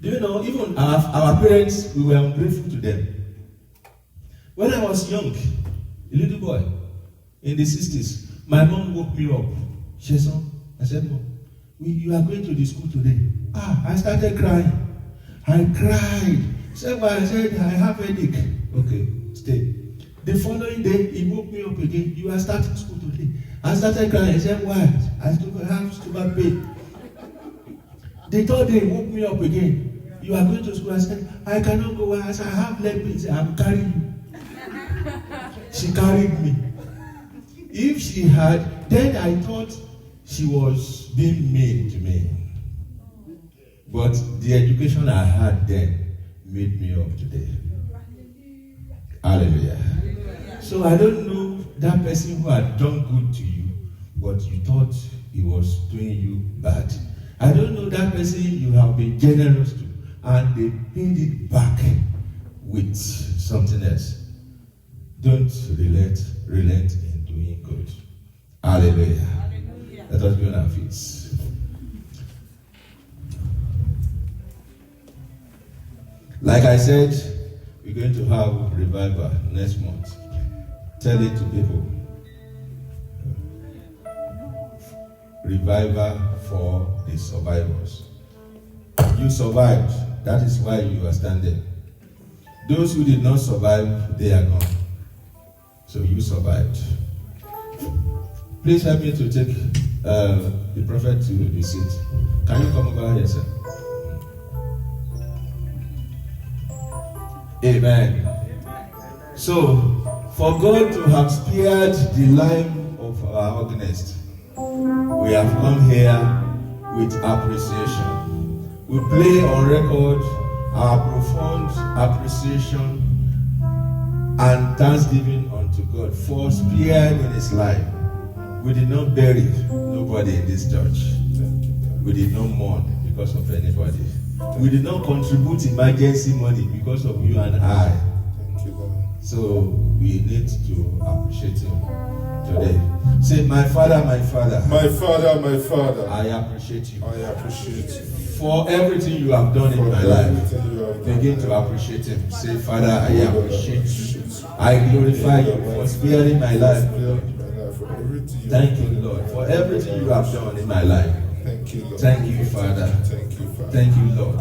Do you know, even our parents, we were ungrateful to them. When I was young, a little boy, in the 60s, my mom woke me up. She said, I said, Mom, you are going to the school today. I started crying. I cried. I said, I have a headache. Okay, stay. The following day, he woke me up again. You are starting school today. I started crying. I said, why? I have stomach pain. The third day, he woke me up again. You are going to school. I said, I cannot go. I said, I have leg pain. He said, I'm carrying you. She carried me. If she had, then I thought she was being mean to me. But the education I had then made me up today. Hallelujah. So I don't know that person who had done good to you, but you thought he was doing you bad. I don't know that person you have been generous to, and they paid it back with something else. Don't relent in doing good. Hallelujah. Hallelujah. Let us be on our feet. Like I said, we're going to have revival next month. Tell it to people. Revival for the survivors. You survived. That is why you are standing. Those who did not survive, they are gone. So you survived. Please help me to take the prophet to the seat. Can you come over here, sir? Amen. So, for God to have spared the life of our organist, we have come here with appreciation. We play on record our profound appreciation and thanksgiving unto God for sparing in his life. We did not bury nobody in this church. We did not mourn because of anybody. We did not contribute emergency money because of you and I. Thank you, Lord. So we need to appreciate him today. Say, my Father, my Father. My Father, my Father. I appreciate you. I appreciate you. For everything you have done in my life. Begin to appreciate him. Say, Father, I appreciate you. I glorify you for sparing my life. Thank you, Lord, for everything you have done in my life. Thank you, Lord. Thank you, Father. Thank you, Father. Thank you, Lord.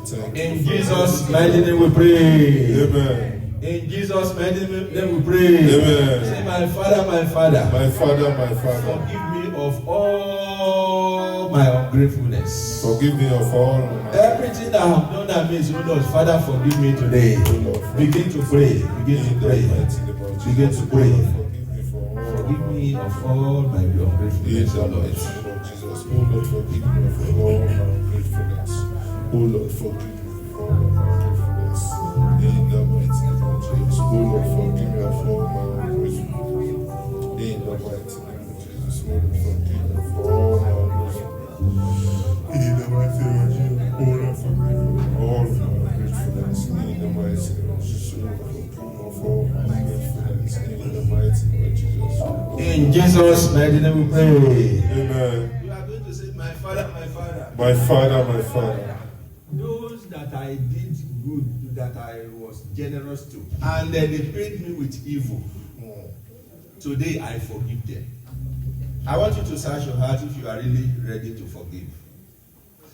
Thank you. In Jesus' mighty name we pray. Amen. In Jesus' mighty name we pray. Amen. Say, my Father, my Father. My Father, my Father. Forgive me of all my ungratefulness. Forgive me of all my... Everything that I have done amiss, oh Lord, Father, forgive me today. Begin to pray. Begin to pray. Begin to pray. Forgive me of all my ungratefulness, oh Lord. Jesus, oh Lord, forgive me of all my ungratefulness. Oh Lord, forgive me of all my ungratefulness. In the mighty name of Jesus, oh Lord, forgive me of all my ungratefulness. In the mighty name of Jesus, oh Lord, forgive me of all my ungratefulness. In the mighty name of Jesus, oh Lord, forgive me of all my ungratefulness. In the mighty name of Jesus, oh Lord, forgive me of all my ungratefulness. In the mighty name of Jesus. In Jesus' mighty name we pray. Amen. You are going to say, my Father, my Father. My Father, my Father. Those that I did good, that I was generous to, and then they paid me with evil. Today I forgive them. I want you to search your heart if you are really ready to forgive.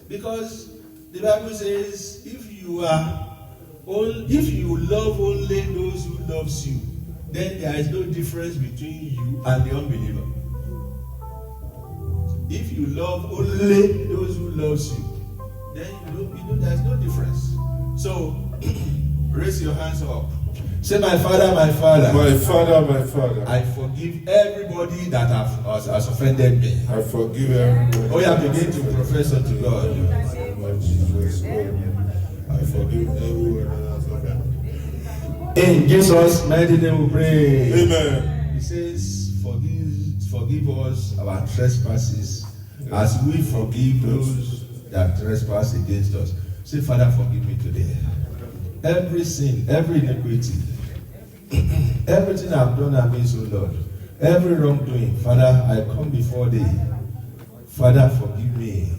Because the Bible says, if you are If you love only those who loves you, then there is no difference between you and the unbeliever. If you love only those who loves you, then there's no difference. So raise your hands up. Say, my Father, my Father. My Father, my Father. I forgive everybody that has offended me. I forgive everybody. Oh, yeah, begin to profess unto God. Lord Jesus, I forgive everyone that has offended me. In Jesus' mighty name we pray. Amen. He says, forgive us our trespasses as we forgive those that trespass against us. Say, Father, forgive me today. Every sin, every iniquity, everything I've done against you, Lord, every wrongdoing, Father, I come before thee. Father, forgive me.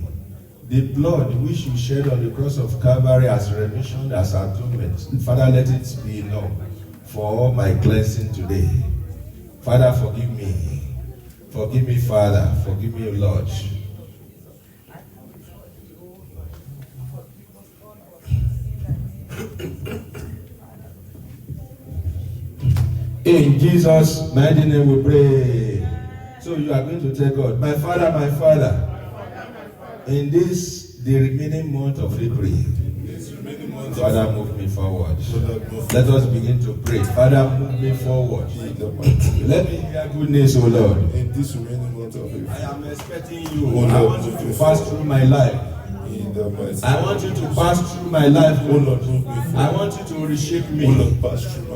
The blood which you shed on the cross of Calvary as remission, as atonement, Father, let it be enough for all my cleansing today. Father, forgive me. Forgive me, Father. Forgive me, Lord. In Jesus' mighty name we pray. So you are going to tell God, my Father, in this, the remaining month of April, Father, move me forward. Let us begin to pray. Father, move me forward. Let me hear good news, O Lord. In this remaining month of April, I am expecting you. I want you to pass through my life. I want you to pass through my life, O Lord. I want you to reshape me.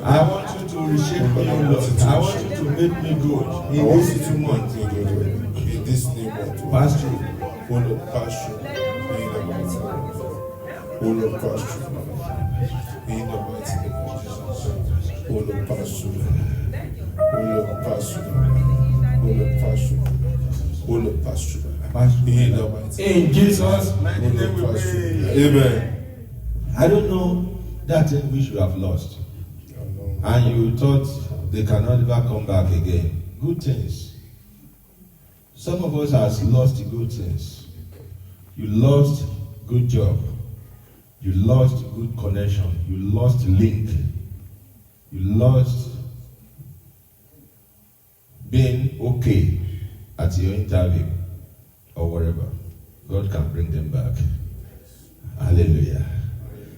I want you to reshape me, O Lord. I want you to make me good in this 2 months. in this new month, Pass through. O Lord, pass through. In the mighty name. O Lord, pass through. In the mighty name of Jesus. O Lord, pass through. O Lord, pass through. O Lord, pass through. O Lord, pass through. In the mighty name. In Jesus' mighty name we pray. Amen. I don't know that thing which you have lost, and you thought they cannot ever come back again. Good things. Some of us has lost good things. You lost good job. You lost good connection. You lost link. You lost being okay at your interview or whatever. God can bring them back. Hallelujah.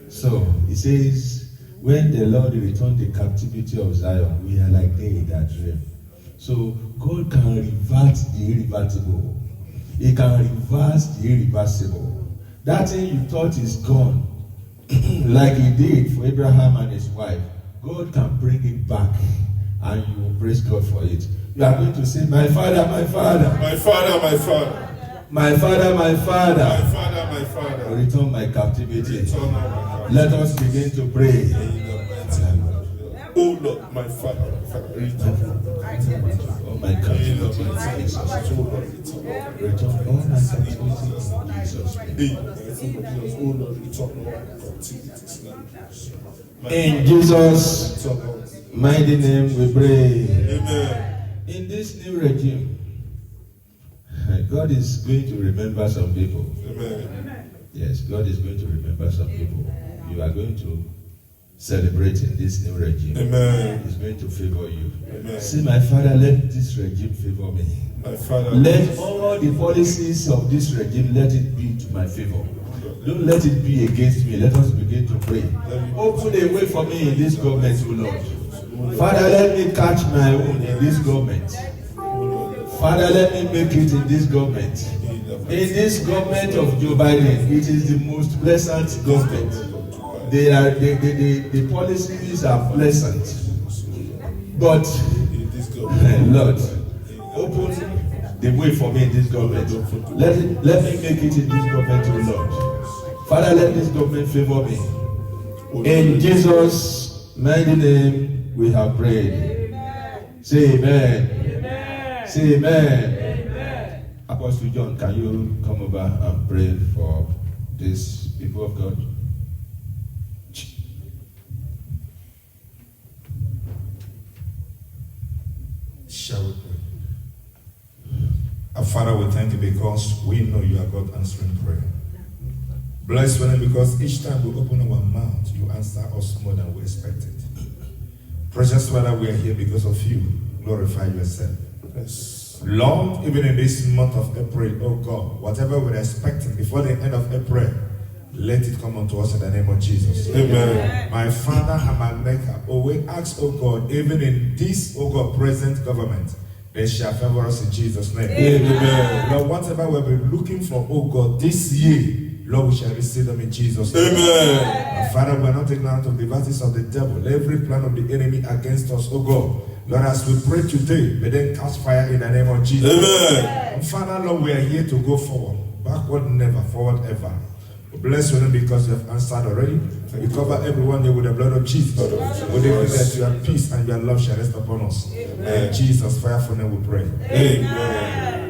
So he says, when the Lord returned the captivity of Zion, we are like they that dream. So God can revert the irreversible. He can reverse the irreversible. That thing you thought is gone, like he did for Abraham and his wife, God can bring it back, and you will praise God for it. You are going to say, my Father, my Father. My Father, my Father. My Father, my Father. My Father, my Father. Return my captivity. Return all my captivity. Let us begin to pray. In the mighty name of Jesus. Oh Lord, my Father, return. Oh my In the captivity. mighty name of Jesus. Oh Lord, return. Return all my captivity in Jesus' name. In the mighty name of Jesus. Oh Lord, return all my captivities. In Jesus' Return all. mighty name we pray. Amen. In this new regime, God is going to remember some people. Amen. Yes, God is going to remember some people. You are going to celebrate in this new regime. Amen. He's going to favor you. Amen. Say, my Father, let this regime favor me. My Father, Let all the policies of this regime, let it be to my favor. Don't let it be against me. Let us begin to pray. Open a way for me in this government, O Lord. Father, let me catch my own in this government. Father, let me make it in this government. In this government of Joe Biden, it is the most pleasant government. The policies are pleasant. But, Lord, open the way for me in this government. Let me make it in this government, O Lord. Father, let this government favor me. In Jesus' mighty name, we have prayed. Say amen. Say amen. Apostle John, can you come over and pray for these people of God? Shall we pray? Our Father, we thank you because we know you are God answering prayer. Bless your name because each time we open our mouth, you answer us more than we expected. Precious Father, we are here because of you. Glorify yourself. Yes. Lord, even in this month of April, oh God, whatever we're expecting before the end of April, let it come unto us in the name of Jesus. Amen. My Father and my Maker, oh, we ask, oh God, even in this, oh God, present government, they shall favor us in Jesus' name. Amen. Lord, whatever we've been looking for, oh God, this year, Lord, we shall receive them in Jesus' name. Amen. And Father, we are not ignorant of the devices of the devil, every plan of the enemy against us, oh God. Lord, as we pray today, may they cast fire in the name of Jesus. Amen. And Father, Lord, we are here to go forward. Backward never, forward ever. We bless your name because you have answered already. And you cover everyone here with the blood of Jesus. We declare that your peace and your love shall rest upon us. In Jesus' fireful name we pray. Amen.